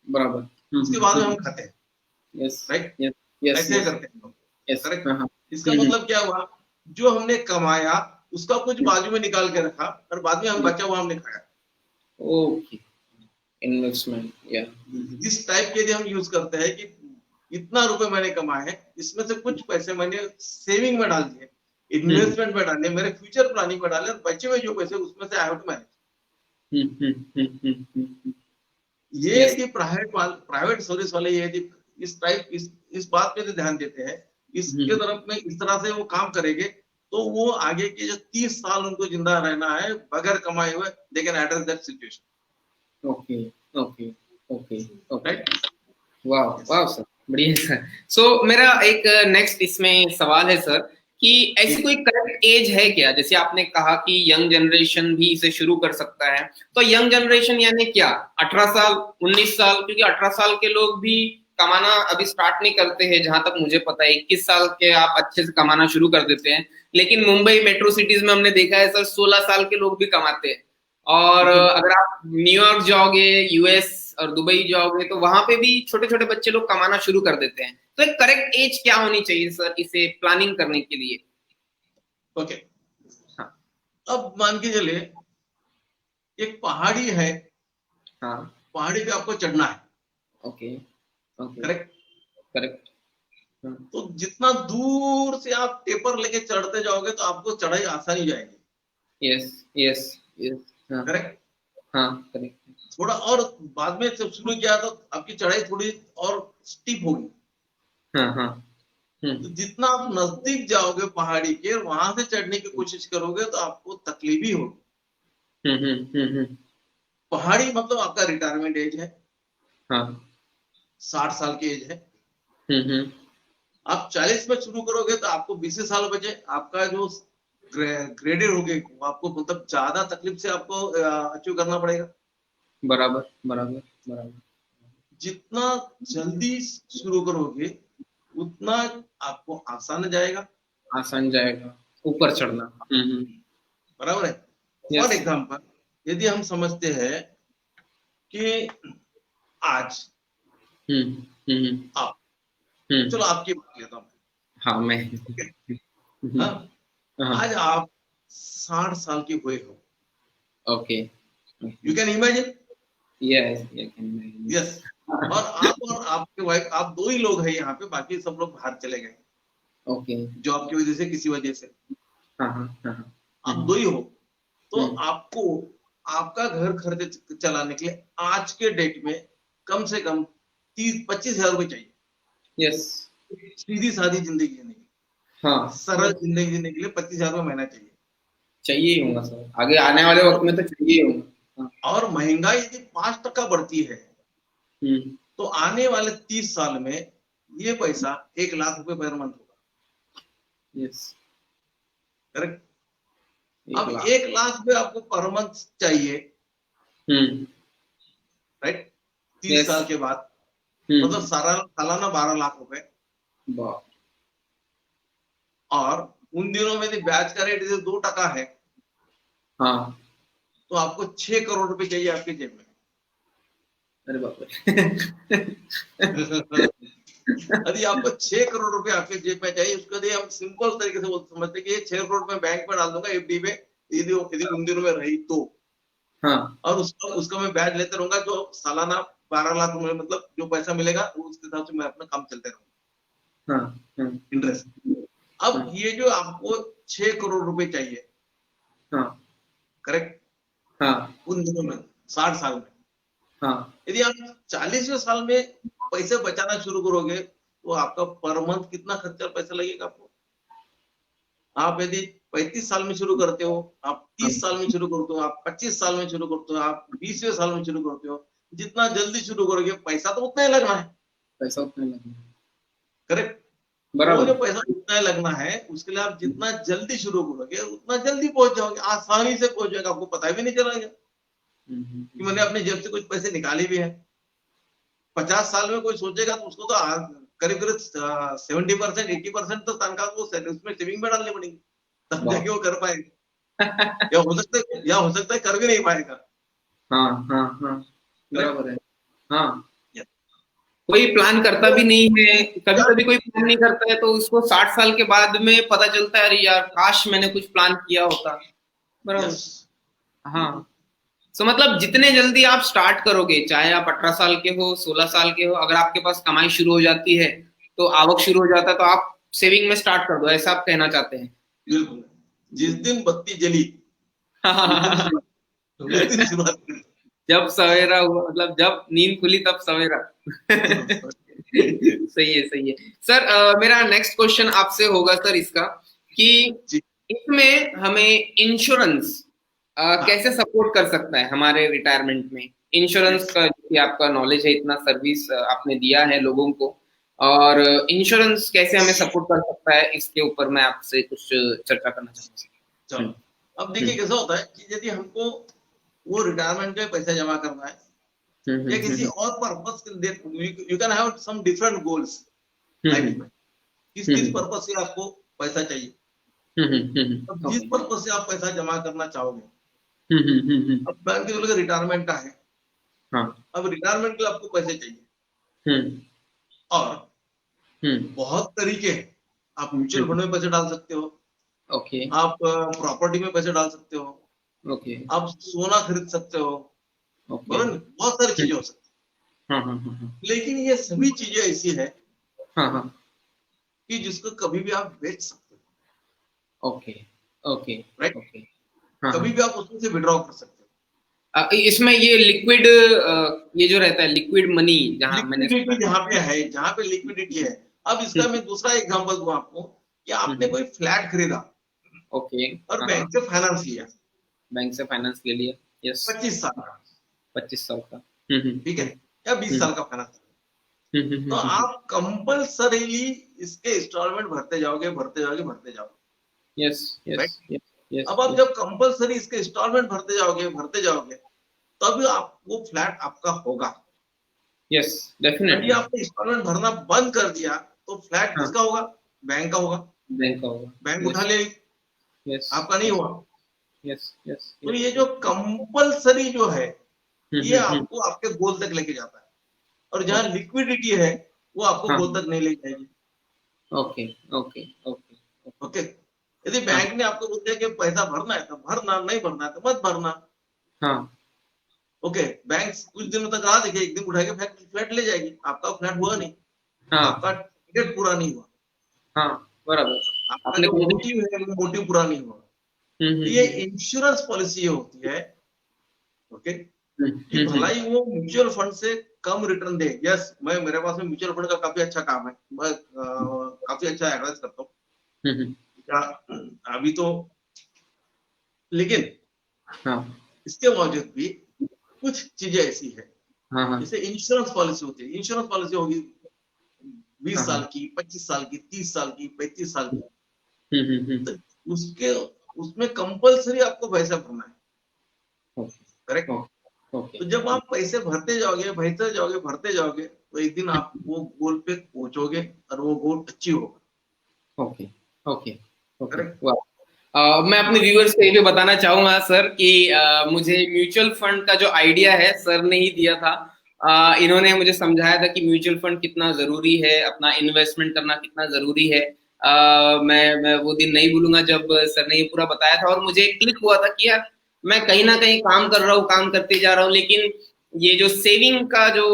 बराबर, उसके बाद में हम खाते हैं, यस, राइट, यस, यस, ऐसे करते हैं लोग, यस, करेक्ट। हाँ, इसका मतलब क्या हुआ, जो हमने कमाया उसका कुछ बाजू में निकाल के रखा और बाद में हम बचा हुआ हमने खाया, ओके, इन्वेस्टमेंट, या इस टाइप के लिए हम यूज करते हैं कि इतना रुपए मैंने कमाए हैं, इसमें से कुछ पैसे मैंने सेविंग में डाल दिए, इन्वेस्टमेंट में डाले, मेरे फ्यूचर प्लानिंग में डाले, और बचे हुए जो पैसे उसमें से आई हैव टू मैनेज। ये कि प्राइवेट सर्विस वाले ये इस टाइप इस बात पे ध्यान देते हैं, इसके तरफ में इस तरह से वो काम करेंगे तो वो आगे के जो 30 साल उनको जिंदा रहना है बगैर कमाए हुए, they can address that situation, okay, okay, okay, okay, right. वाह, वाह सर, बढ़िया सर। सो मेरा एक नेक्स्ट इसमें सवाल है सर कि ऐसी कोई करेक्ट एज है क्या, जैसे आपने कहा कि यंग जनरेशन भी इसे शुरू कर सकता है, तो यंग जनरेशन यानी क्या, 18 साल, 19 साल, क्योंकि 18 साल के लोग भी कमाना अभी स्टार्ट नहीं करते हैं, जहां तक मुझे पता है 21 साल के आप अच्छे से कमाना शुरू कर देते हैं, लेकिन मुंबई मेट्रो सिटीज में हमने देखा है सर 16 साल के लोग भी कमाते हैं, और अगर आप न्यूयॉर्क जाओगे, यूएस और दुबई जाओगे तो वहां पे भी छोटे छोटे बच्चे लोग कमाना शुरू कर देते हैं, तो एक करेक्ट एज क्या होनी चाहिए सर इसे प्लानिंग करने के लिए? ओके, अब मान के चले एक पहाड़ी है, हाँ, पहाड़ी पे आपको चढ़ना है, ओके, ओके, करेक्ट, करेक्ट, तो जितना दूर से आप टेपर लेके चढ़ते जाओगे तो आपको चढ़ाई आसानी हो जाएगी, यस, यस, यस, करेक्ट, हाँ, करेक्ट, थोड़ा और बाद में जब शुरू किया तो आपकी चढ़ाई थोड़ी और स्टीप होगी, हाँ, हाँ, तो जितना आप नजदीक जाओगे पहाड़ी के, वहां से चढ़ने की कोशिश करोगे तो आपको तकलीफ ही होगी। पहाड़ी मतलब आपका रिटायरमेंट एज है, हाँ, 60 साल की एज है, आप 40 में शुरू करोगे तो आपको 20 साल बचे, आपका जो ग्रेडेड हो गए आपको मतलब ज्यादा तकलीफ से आपको अचीव करना पड़ेगा, बराबर, बराबर, बराबर। जितना जल्दी शुरू करोगे उतना आपको आसान जाएगा। आसान जाएगा ऊपर चढ़ना। बराबर है। For yes. एग्जाम्पल यदि हम समझते हैं कि आज आप, चलो आपकी बात लेता हूँ, हाँ मैं। ठीक है, हम्म, हाँ, हाँ। आज आप 60 साल के हुए हो। Okay. You can imagine. Yes. Yes. और आपके वाइफ, आप दो ही लोग हैं यहाँ पे, बाकी सब लोग बाहर चले गए ओके। जॉब की वजह से, किसी वजह से। हाँ हाँ हाँ। आप दो ही हो, तो हम्म, आपको आपका घर खर्च चलाने के लिए आज के डेट में कम से कम 30-25 हजार रुपए चाहिए। यस। सीधी सादी जिंदगी जीने के लिए, हाँ सरल जिंदगी जीने के लिए 25 हजार रुपये महीना चाहिए। चाहिए ही होगा सर, आगे आने वाले वक्त में तो चाहिए ही होगा। हाँ। और महंगाई यदि 5% बढ़ती है हम्म। तो आने वाले 30 साल में ये पैसा 1 लाख रुपए पर मंथ होगा। यस। करेक्ट। 1 अब लाख। 1 लाख रुपए आपको पर मंथ चाहिए, राइट, 30 यस। साल के बाद, मतलब सालाना 12 लाख रुपए। वाह। और उन दिनों में यदि ब्याज का रेट यदि 2% है हाँ। तो आपको 6 करोड़ रुपए चाहिए आपके जेब में। अरे बाप रे। यदि आपको 6 करोड़ रुपए आपके जेब में चाहिए, उसके लिए हम सिंपल तरीके से समझते हैं कि ये 6 करोड़ रुपए बैंक में डाल दूंगा एफडी में, यदि उन दिनों में रही तो। हाँ और उसका उसका मैं ब्याज लेते रहूंगा, जो सालाना 12 लाख रुपए, मतलब जो पैसा मिलेगा उसके हिसाब से मैं अपना काम चलते रहूंगा, हाँ हाँ इंटरेस्ट। अब ये जो आपको 6 करोड़ रुपए चाहिए, हाँ करेक्ट, हाँ उन दिनों में 60 साल में, हाँ। यदि आप 40वें साल में पैसे बचाना शुरू करोगे तो आपका पर मंथ कितना खर्चा पैसा लगेगा आपको। आप यदि 35 साल में शुरू करते हो, आप 30 साल में शुरू करते हो, आप 25 साल में शुरू करते हो, आप 20वें साल में शुरू करते हो, जितना जल्दी शुरू करोगे पैसा तो उतना ही लगना है। पैसा उतना ही लगना है। करेक्ट। वो बराबर। जो पैसा उतना ही लगना है, उसके लिए आप जितना जल्दी शुरू करोगे उतना जल्दी पहुंच जाओगे, आसानी से पहुंच जाएगा, आपको पता भी नहीं चलेगा कि मैंने अपने जेब से कुछ पैसे निकाले भी हैं। 50 साल में कोई सोचेगा तो उसको तो करीब करीब 70% 80% तो तनख्वाह को उसमें सेविंग में डालनी पड़ेगी, तब वाह। जाके वो कर पाएगा। या हो सकता है कर भी नहीं पाएगा। हाँ हाँ हाँ। करेक्ट। बराबर है। हाँ। कोई प्लान करता भी नहीं है, कभी कभी कोई प्लान नहीं करता है तो उसको 60 साल के बाद में पता चलता है, अरे यार काश मैंने कुछ प्लान किया होता। बराबर। यस। हाँ। सो मतलब जितने जल्दी आप स्टार्ट करोगे, चाहे आप 18 साल के हो, 16 साल के हो, अगर आपके पास कमाई शुरू हो जाती है तो आवक शुरू हो जाता है, तो आप सेविंग में स्टार्ट कर दो, ऐसा आप कहना चाहते हैं। बिल्कुल। जिस दिन बत्ती जली उस दिन शुरुआत करें। जब सवेरा हुआ, मतलब जब नींद खुली तब सवेरा। सही है सही है। सर मेरा नेक्स्ट क्वेश्चन आपसे होगा सर इसका, कि जी। इसमें हमें इंश्योरेंस हाँ। कैसे सपोर्ट कर सकता है हमारे रिटायरमेंट में। इंश्योरेंस का कि आपका नॉलेज है, इतना सर्विस आपने दिया है लोगों को, और इंश्योरेंस कैसे हमें सपोर्ट कर सकता है, इसके ऊपर मैं आपसे कुछ चर्चा करना चाहूंगा। चलो, अब देखिए कैसा होता है कि यदि हमको वो रिटायरमेंट में पैसा जमा करना है या किसी और पर्पस के लिए, you can have some different goals life में, किस किस पर्पस से आपको पैसा चाहिए। अब जिस पर्पस से आप पैसा जमा करना चाहोगे, अब बैंक के बोले रिटायरमेंट का है, अब रिटायरमेंट के लिए आपको पैसे चाहिए, और बहुत तरीके हैं। आप म्यूचुअल फंड में पैसे डाल सकते हो, ओके आप प्रॉपर्टी में पैसे डाल सकते हो, ओके आप सोना खरीद सकते हो, ओके। बहुत सारी चीजें हो सकती हैं। लेकिन ये सभी चीजें ऐसी है कि जिसको कभी भी आप बेच सकते हो। Okay okay right. ओके। कभी भी आप उसमें से विड्रॉ कर सकते हो। इसमें ये लिक्विड, ये जो रहता है लिक्विड मनी, जहां मैंने लिक्विडिटी जहाँ पे है, जहाँ पे लिक्विडिटी है। अब इसका मैं दूसरा एग्जांपल दूं आपको, कि आपने कोई फ्लैट खरीदा ओके। और बैंक से फाइनेंस लिया, बैंक से फाइनेंस ले लिया। यस। 25 साल का, 25 साल का। ठीक है, या 20 साल का फाइनेंस, तो आप कंपल्सरीली इसके इंस्टॉलमेंट भरते जाओगे, भरते जाओगे, भरते जाओगे। Yes yes yes. अब आप जब कंपल्सरी इसके इंस्टॉलमेंट भरते जाओगे, भरते जाओगे, तब आप वो फ्लैट आपका होगा। यस, यदि डेफिनेटली। आपने इंस्टॉलमेंट भरना बंद कर दिया तो फ्लैट हाँ, किसका होगा? बैंक का होगा। बैंक का होगा। बैंक उठा यस, लेगी, यस, आपका नहीं यस, हुआ। यस, यस, तो यस। ये जो कंपलसरी जो है, ये हम्म। आपको आपके गोल तक लेके जाता है, और जहाँ ओके, लिक्विडिटी है वो आपको हाँ, गोल तक नहीं ले जाएगी। Okay, okay, okay, okay. Okay, यदि हाँ, बैंक ने आपको बोल दिया कि पैसा भरना है तो भरना, नहीं भरना है तो मत भरना। हाँ, ओके, बैंक कुछ दिनों तक रहा, देखिए एक दिन उठा के फ्लैट फ्लैट ले जाएगी, आपका फ्लैट हुआ नहीं, हाँ, आपका टारगेट पूरा नहीं हुआ, हाँ, बराबर। आपका आपने जो कहीं भी। मोटिव है वो मोटिव पूरा नहीं हुआ। तो ये हम्म। इंश्योरेंस पॉलिसी ये होती है, ओके, हम्म। कि भलाई वो म्यूचुअल फंड से कम रिटर्न दे। यस, मैं मेरे पास में म्यूचुअल फंड का काफी अच्छा काम है, मैं काफी अच्छा एडवाइस करता हूँ। हम्म। क्या अभी तो, लेकिन हाँ, इसके बावजूद भी कुछ चीजें ऐसी है, हाँ, हाँ, जैसे इंश्योरेंस पॉलिसी होती है, इंश्योरेंस पॉलिसी होगी 20 साल हाँ, की, 25 साल की, 30 साल की, 35 साल की। हम्म। तो उसके उसमें कंपलसरी आपको पैसा भरना है, ओके, करेक्ट। ओके, तो जब आप पैसे भरते जाओगे तो एक दिन आप वो गोल पे पहुंचोगे और वो गोल अचीव होगा, ओके, ओके, ओके, करेक्ट। वाह। मैं अपने व्यूअर्स को ये भी बताना चाहूंगा सर कि मुझे म्यूचुअल फंड का जो आइडिया है सर ने ही दिया था। इन्होंने मुझे समझाया था कि म्यूचुअल फंड कितना जरूरी है, अपना इन्वेस्टमेंट करना कितना जरूरी है। मैं वो दिन नहीं भूलूंगा जब सर ने ये पूरा बताया था, और मुझे क्लिक हुआ था कि यार मैं कहीं ना कहीं काम कर रहा हूँ, काम करते जा रहा हूँ, लेकिन ये जो सेविंग का जो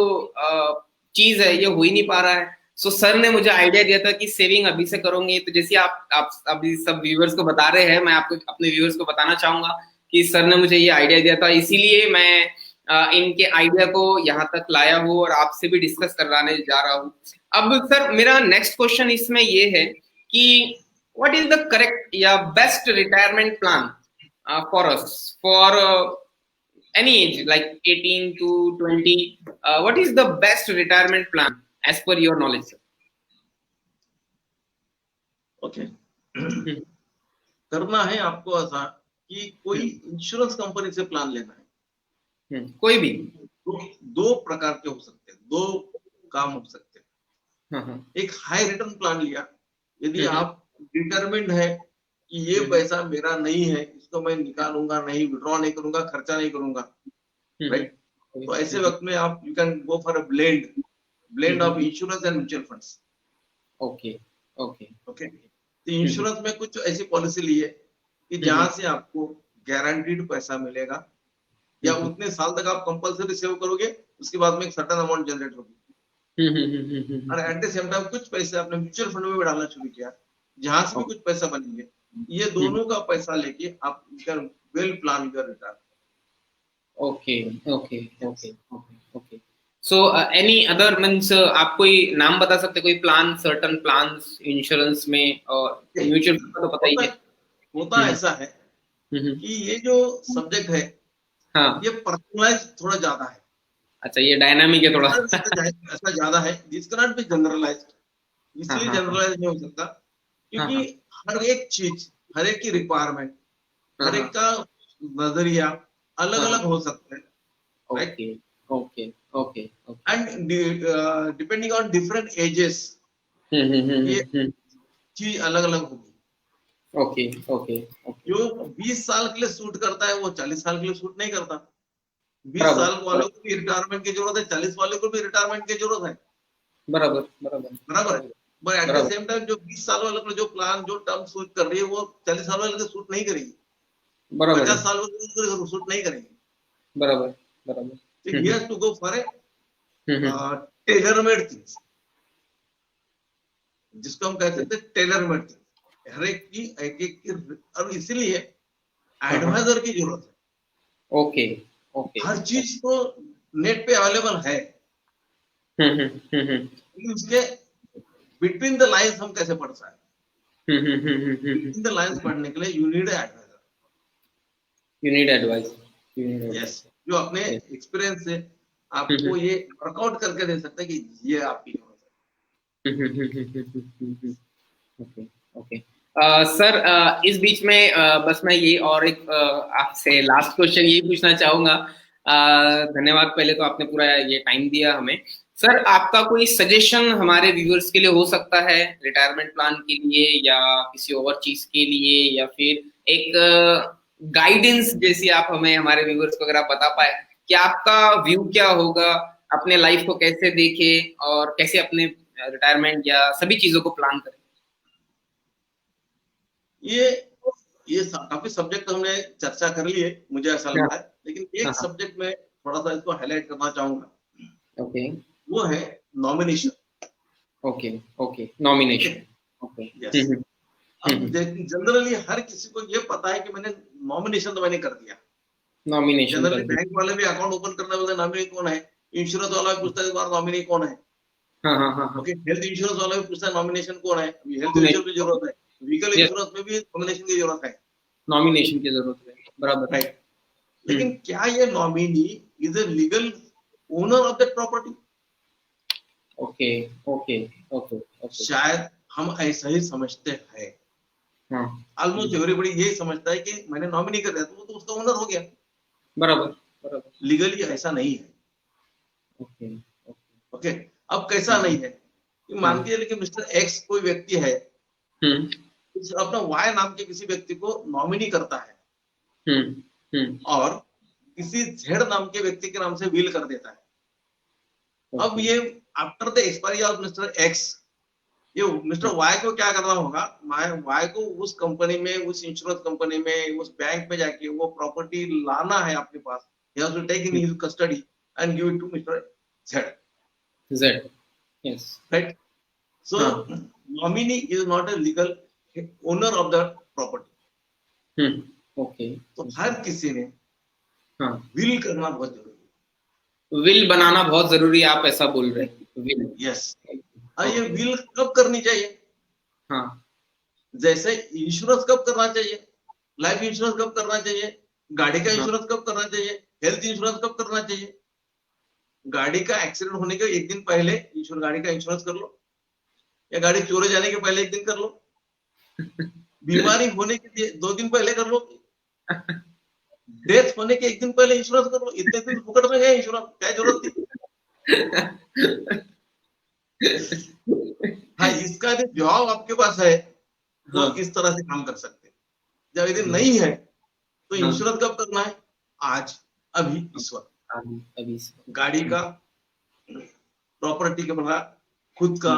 चीज है ये हो ही नहीं पा रहा है। सो सर ने मुझे आइडिया दिया था कि सेविंग अभी से करोगे तो जैसे आप अभी सब व्यूअर्स को बता रहे हैं, मैं आपको अपने व्यूअर्स को बताना चाहूंगा कि सर ने मुझे ये आइडिया दिया था, इसीलिए मैं इनके आइडिया को यहाँ तक लाया हूँ और आपसे भी डिस्कस कराने जा रहा हूँ। अब सर मेरा नेक्स्ट क्वेश्चन इसमें ये है कि व्हाट इज द करेक्ट या best retirement plan for us, for any age like 18 to 20, what is the best retirement plan as per your knowledge, sir? Okay, hmm. करना है आपको ऐसा कि कोई इंश्योरेंस कंपनी से प्लान लेना है। कोई भी। दो प्रकार के हो सकते हैं, दो काम हो सकते हैं। हाँ, हाँ। एक हाई रिटर्न प्लान लिया, यदि हम्म। आप डिटरमिन्ड है कि ये हम्म। पैसा मेरा नहीं है, इसको मैं निकालूंगा नहीं, विड्रॉ नहीं करूंगा, खर्चा नहीं करूंगा, हम्म। राइट। तो ऐसे वक्त में आप you can go for a blend of hmm. Insurance and mutual funds. Okay, okay. Okay, तो इंश्योरेंस में कुछ ऐसी पॉलिसी ली है कि जहां से आपको गारंटीड पैसा मिलेगा, या उतने साल तक आप कंपलसरी सेव करोगे, उसके बाद में एक सर्टेन अमाउंट जनरेट होगी। और एट द सेम टाइम कुछ पैसे आपने म्यूचुअल फंड में भी डालना शुरू किया, जहां से भी कुछ पैसा बनेंगे। ये दोनों का पैसा लेके आप can well plan your retire. Okay, okay, okay, okay, okay. So any other means आप कोई नाम बता सकते, कोई प्लान, सर्टन प्लान इंश्योरेंस में, और म्यूचुअल फंड का तो पता ही होता है। होता हम्म। ऐसा है हम्म। कि ये जो सब्जेक्ट है, हाँ। ये पर्सनलाइज थोड़ा ज्यादा है, अच्छा, ये डायनामिक है थोड़ा। ऐसा ज्यादा है, this can not be generalised. हाँ, इसलिए हाँ, हाँ, जनरलाइज नहीं हो सकता, हाँ, क्योंकि हाँ, हर एक चीज, हर एक की रिक्वायरमेंट, हाँ, हर एक हाँ, का नजरिया अलग हाँ, अलग हाँ। हो सकता है, right. Okay, okay, okay, okay. And depending on different ages, ये हम्म। चीज अलग अलग होगी। Okay, okay, okay. जो 20 साल के लिए सूट करता है वो 40 साल के लिए सूट नहीं करता। 20 बराबर, साल वालों को भी रिटायरमेंट की जरूरत है, 40 वालों को भी रिटायरमेंट की जरूरत है, बराबर, बराबर, बराबर है। बराबर, बट एट द बराबर, सेम टाइम जो 20 साल वालों को जो प्लान, जो टर्म सूट कर रही है, वो 40 साल वाले को सूट नहीं करेगी, बराबर है, 50 साल वाले को सूट नहीं करेगी। बराबर, बराबर। तो he has to go for a hmm. Tailor made things, जिसको हम कह सकते हैं टेलर मेड थिंग्स। हर एक की एक एक की, और इसीलिए हाँ, हाँ। एडवाइजर की जरूरत ओके, ओके। है। हर चीज तो नेट पे अवेलेबल है, हम्म। लेकिन उसके बिटवीन द लाइंस हम कैसे पढ़ सकते हैं। बिटवीन द लाइंस पढ़ने के लिए you need advisor. You need advice, you need yes, advice. जो अपने एक्सपीरियंस से आपको ये वर्कआउट करके दे सकते हैं कि ये आपकी जरूरत ओके, ओके। सर इस बीच में बस मैं ये और एक आपसे लास्ट क्वेश्चन यही पूछना चाहूंगा। धन्यवाद, पहले तो आपने पूरा ये टाइम दिया हमें। सर आपका कोई सजेशन हमारे व्यूअर्स के लिए हो सकता है रिटायरमेंट प्लान के लिए या किसी और चीज के लिए, या फिर एक गाइडेंस जैसी आप हमें हमारे व्यूअर्स को अगर आप बता पाए कि आपका व्यू क्या होगा, अपने लाइफ को कैसे देखे और कैसे अपने रिटायरमेंट या सभी चीजों को प्लान करें। ये काफी सब्जेक्ट हमने चर्चा कर लिए, मुझे ऐसा हाँ लगता है, लेकिन एक हाँ सब्जेक्ट में थोड़ा सा इसको हाईलाइट करना चाहूंगा, ओके वो है नॉमिनेशन। ओके ओके ठीक नॉमिनेशन है, ओके यस। अब जनरली हर किसी को ये पता है कि मैंने नॉमिनेशन तो मैंने कर दिया। नॉमिनेशन जनरली कर दी। बैंक वाले भी अकाउंट ओपन करने वाले नॉमिनी कौन है, इंश्योरेंस वाला भी पूछता है इस बार नॉमिनी कौन है। हाँ हाँ हाँ हाँ ओके, हेल्थ इंश्योरेंस वाला भी पूछता है नॉमिनेशन कौन है, हेल्थ इंश्योरेंस की नॉमिनेशन जरूरत है, व्हीकल यस इंश्योरेंस में भी नॉमिनेशन की जरूरत है, नॉमिनेशन की जरूरत है बराबर। राइट। लेकिन क्या ये nominee is a legal owner of that property? Okay okay okay okay शायद हम ऐसा ही समझते हैं। हाँ ऑलमोस्ट एवरीबॉडी यही समझता है कि मैंने नॉमिनी कर दिया तो वो तो उसका ओनर हो गया। बराबर बराबर लीगली ऐसा नहीं है। ओके ओके ओके, अब कैसा नहीं है कि हाँ मान के चलिए कि मिस्टर एक्स कोई व्यक्ति है, हम्म अपना वाई नाम के किसी व्यक्ति को नॉमिनी करता है हम्म और किसी जेड नाम के व्यक्ति के नाम से विल कर देता है। अब ओके ये after the expiry of mister x, ये मिस्टर वाई को क्या करना होगा, वाई को उस कंपनी में, उस इंश्योरेंस कंपनी में, उस बैंक में जाके वो प्रॉपर्टी लाना है अपने पास। he has to take in his custody and give it to Mr. Z, Z yes right? So हाँ nominee is not a legal owner of the property. Okay तो हर किसी ने हाँ विल करना बहुत जरूरी विल बनाना बहुत जरूरी है, आप ऐसा बोल रहे हैं विल। है। यस, ये विल कब करनी चाहिए? हाँ जैसे इंश्योरेंस कब करना चाहिए, लाइफ इंश्योरेंस कब करना चाहिए, गाड़ी का हाँ इंश्योरेंस कब करना चाहिए, हेल्थ इंश्योरेंस कब करना चाहिए? गाड़ी का एक्सीडेंट होने के एक दिन पहले गाड़ी का इंश्योरेंस कर लो, या गाड़ी चोरी जाने के पहले एक दिन कर लो, बीमारी होने के 2 दिन पहले कर लो, डेथ होने के एक दिन पहले इंश्योरेंस कर लो। इतने दिन फुकट में गए इंश्योरेंस, क्या जरूरत थी? हाँ, इसका यदि जवाब आपके पास है तो हाँ इस तरह से काम कर सकते हैं। जब यदि नहीं है तो हाँ इंश्योरेंस कब करना है? आज, अभी, इस वक्त। अभी गाड़ी का, प्रॉपर्टी का बना, खुद का,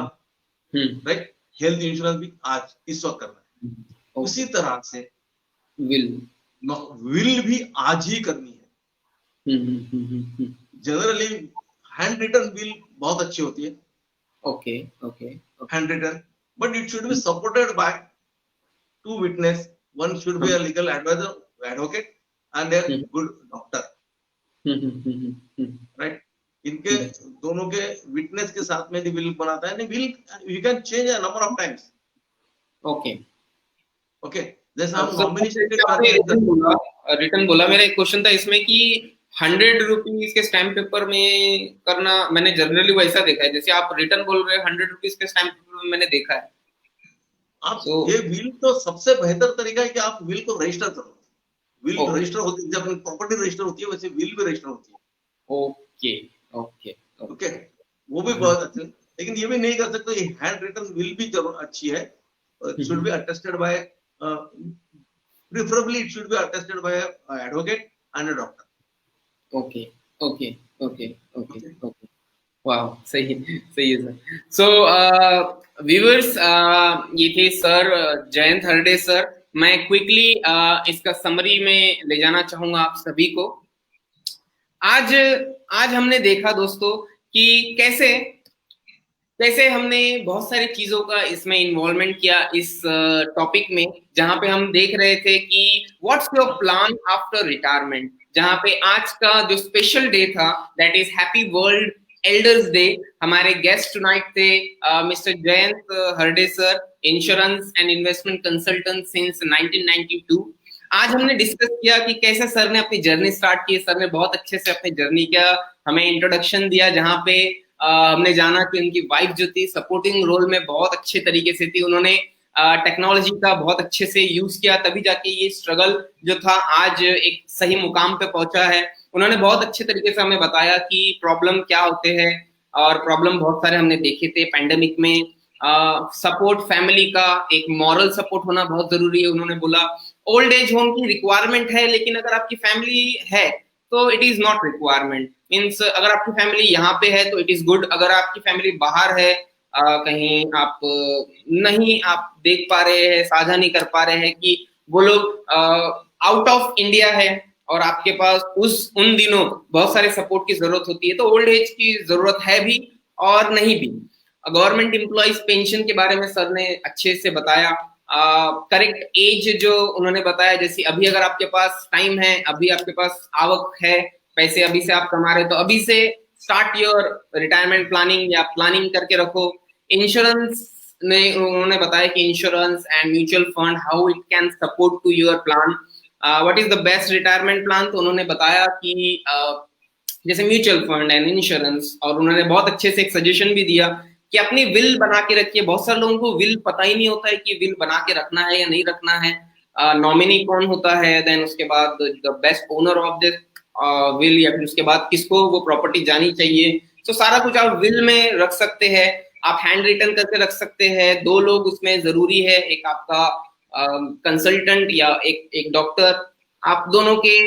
राइट, हेल्थ इंश्योरेंस भी आज इस वक्त करना है। उसी तरह से विल विल भी आज ही करनी है। जनरली हैंड रिटन विल बहुत अच्छी होती है, okay okay hand written, but it should be supported by 2 witness. One should be a legal advisor, advocate, and a good doctor, right? इनके दोनों के विटनेस के साथ में विल बनाता है। Will you can change a number of times. Okay okay, जैसे हम नॉमिनेशन के बात रिटर्न बोला, मेरा एक क्वेश्चन था इसमें कि 100 रुपीज के स्टैम्प पेपर में करना, मैंने जनरली वैसा देखा है, जैसे आप रिटर्न बोल रहे हैं 100 रुपीज के स्टैम्प पेपर में मैंने देखा है। आप ये विल तो सबसे बेहतर तरीका है कि आप विल को रजिस्टर करो। विल रजिस्टर होती है, जब प्रॉपर्टी रजिस्टर होती है वैसे विल भी रजिस्टर होती है। ओके ओके ओके, वो भी बहुत अच्छा। लेकिन ये भी नहीं कर सकते, ये हैंड रिटन विल भी जरूर अच्छी है। It should B attested bye, preferably it should B attested bye advocate and a doctor. Okay okay okay okay okay वाह, सही सही है सर। सो व्यूअर्स, ये थे सर जयंत हरडे सर। मैं क्विकली इसका समरी में ले जाना चाहूंगा आप सभी को। आज आज हमने देखा दोस्तों कि कैसे कैसे हमने बहुत सारी चीजों का इसमें इन्वॉल्वमेंट किया इस टॉपिक में, जहां पे हम देख रहे थे कि what's your plan after retirement, जहां पे आज का जो स्पेशल डे था that is happy world elders day. हमारे गेस्ट टुनाइट थे mister Jayant Harde sir, insurance and investment consultant since 1992। आज हमने डिस्कस किया कि कैसे सर ने अपनी जर्नी स्टार्ट की। सर ने बहुत अच्छे से अपनी जर्नी का हमें इंट्रोडक्शन दिया, जहां पे हमने जाना कि उनकी वाइफ जो थी सपोर्टिंग रोल में बहुत अच्छे तरीके से थी, उन्होंने टेक्नोलॉजी का बहुत अच्छे से यूज किया, तभी जाके ये स्ट्रगल जो था आज एक सही मुकाम पे पहुंचा है। उन्होंने बहुत अच्छे तरीके से हमें बताया कि प्रॉब्लम क्या होते हैं, और प्रॉब्लम बहुत सारे हमने देखे थे पैंडेमिक में। सपोर्ट फैमिली का, एक मॉरल सपोर्ट होना बहुत जरूरी है। उन्होंने बोला ओल्ड एज होम की रिक्वायरमेंट है, लेकिन अगर आपकी फैमिली है तो it is not requirement. Means अगर आपकी फैमिली यहाँ पे है तो इट इज गुड, अगर आपकी फैमिली बाहर है, कहीं आप नहीं आप देख पा रहे हैं, साझा नहीं कर पा रहे हैं कि वो लोग आउट ऑफ इंडिया है और आपके पास उन दिनों बहुत सारे सपोर्ट की जरूरत होती है, तो ओल्ड एज की जरूरत है भी और नहीं भी। गवर्नमेंट एम्प्लॉइज पेंशन के बारे में सर ने अच्छे से बताया। करेक्ट एज जो उन्होंने बताया, जैसे अभी अगर आपके पास टाइम है, अभी आपके पास आवक है, पैसे अभी से आप कमा रहे, तो अभी से स्टार्ट योर रिटायरमेंट प्लानिंग या प्लानिंग करके रखो। इंश्योरेंस ने उन्होंने बताया कि insurance and mutual fund how it can support to your plan. What is the best retirement plan, तो उन्होंने बताया कि जैसे म्यूचुअल फंड एंड इंश्योरेंस, और उन्होंने बहुत अच्छे से एक सजेशन भी दिया कि अपनी विल बना के रखिए। बहुत सारे लोगों को विल पता ही नहीं होता है कि विल बना के रखना है या नहीं रखना है, नॉमिनी कौन होता है, देन उसके बाद the best owner of this will, या फिर उसके बाद किसको वो प्रॉपर्टी जानी चाहिए। तो सारा कुछ आप विल में रख सकते हैं, आप हैंड रिटन करके रख सकते हैं। 2 लोग उसमें जरूरी है, एक आपका कंसल्टेंट या एक डॉक्टर, आप दोनों के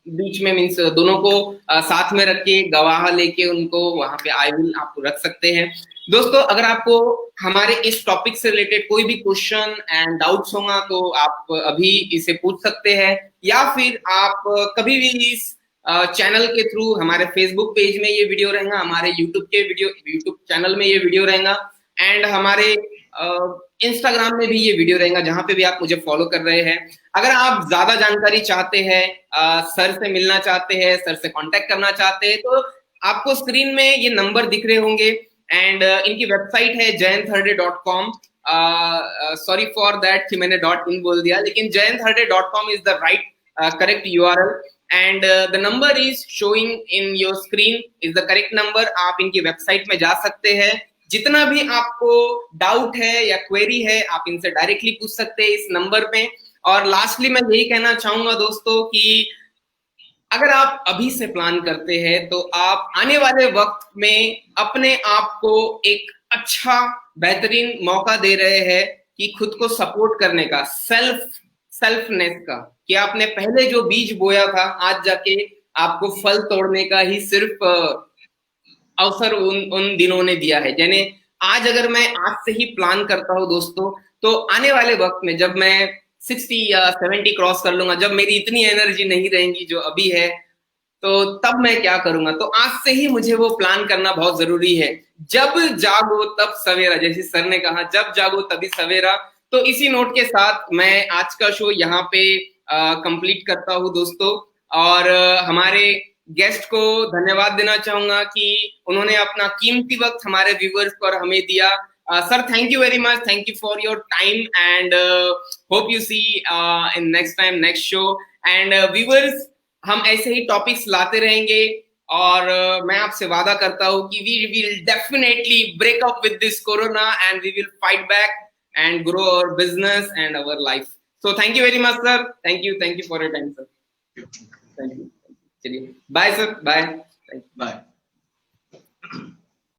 बीच में, मीन्स दोनों को साथ में रख के गवाह लेके उनको वहां पे आई विल आप रख सकते हैं। दोस्तों, अगर आपको हमारे इस टॉपिक से रिलेटेड कोई भी क्वेश्चन एंड डाउट्स होगा तो आप अभी इसे पूछ सकते हैं, या फिर आप कभी भी इस चैनल के थ्रू, हमारे फेसबुक पेज में ये वीडियो रहेगा, हमारे यूट्यूब चैनल में ये वीडियो रहेगा, एंड हमारे इंस्टाग्राम में भी ये वीडियो रहेगा, जहां पे भी आप मुझे फॉलो कर रहे हैं। अगर आप ज्यादा जानकारी चाहते हैं, सर से मिलना चाहते हैं, सर से कांटेक्ट करना चाहते हैं, तो आपको स्क्रीन में ये नंबर दिख रहे होंगे, एंड इनकी वेबसाइट है jayantherde.com। सॉरी फॉर दैट कि मैंने .in बोल दिया, लेकिन jayantherde.com is the right correct URL, and the number is showing in your screen is the correct number. आप इनकी वेबसाइट में जा सकते हैं, जितना भी आपको डाउट है या क्वेरी है आप इनसे डायरेक्टली पूछ सकते हैं इस नंबर पे। और लास्टली मैं यही कहना चाहूंगा दोस्तों कि अगर आप अभी से प्लान करते हैं तो आप आने वाले वक्त में अपने आप को एक अच्छा बेहतरीन मौका दे रहे हैं कि खुद को सपोर्ट करने का, सेल्फनेस का, कि आपने पहले जो बीज बोया था आज जाके आपको फल तोड़ने का ही सिर्फ अवसर उन दिनों ने दिया है। यानी आज अगर मैं आज से ही प्लान करता हूं दोस्तों, तो आने वाले वक्त में जब मैं 60 या 70 क्रॉस कर लूंगा, जब मेरी इतनी एनर्जी नहीं रहेगी जो अभी है, तो तब मैं क्या करूंगा। तो आज से ही मुझे वो प्लान करना बहुत जरूरी है। जब जागो तब सवेरा, जैसे सर ने कहा, जब जागो तभी सवेरा। तो इसी नोट के साथ मैं आज का शो यहाँ पे कंप्लीट करता हूँ दोस्तों, और हमारे गेस्ट को धन्यवाद देना चाहूंगा कि उन्होंने अपना कीमती वक्त हमारे व्यूअर्स को और हमें दिया। Sir, thank you very much, thank you for your time, and hope you see in next time, next show. And viewers, हम ऐसे ही टॉपिक्स लाते रहेंगे, और मैं आपसे वादा करता हूं कि we will definitely break up with this corona and we will fight back and grow our business and our life. So thank you very much sir, thank you for your time sir, thank you. चलिए, बाय सर, बाय। बाय।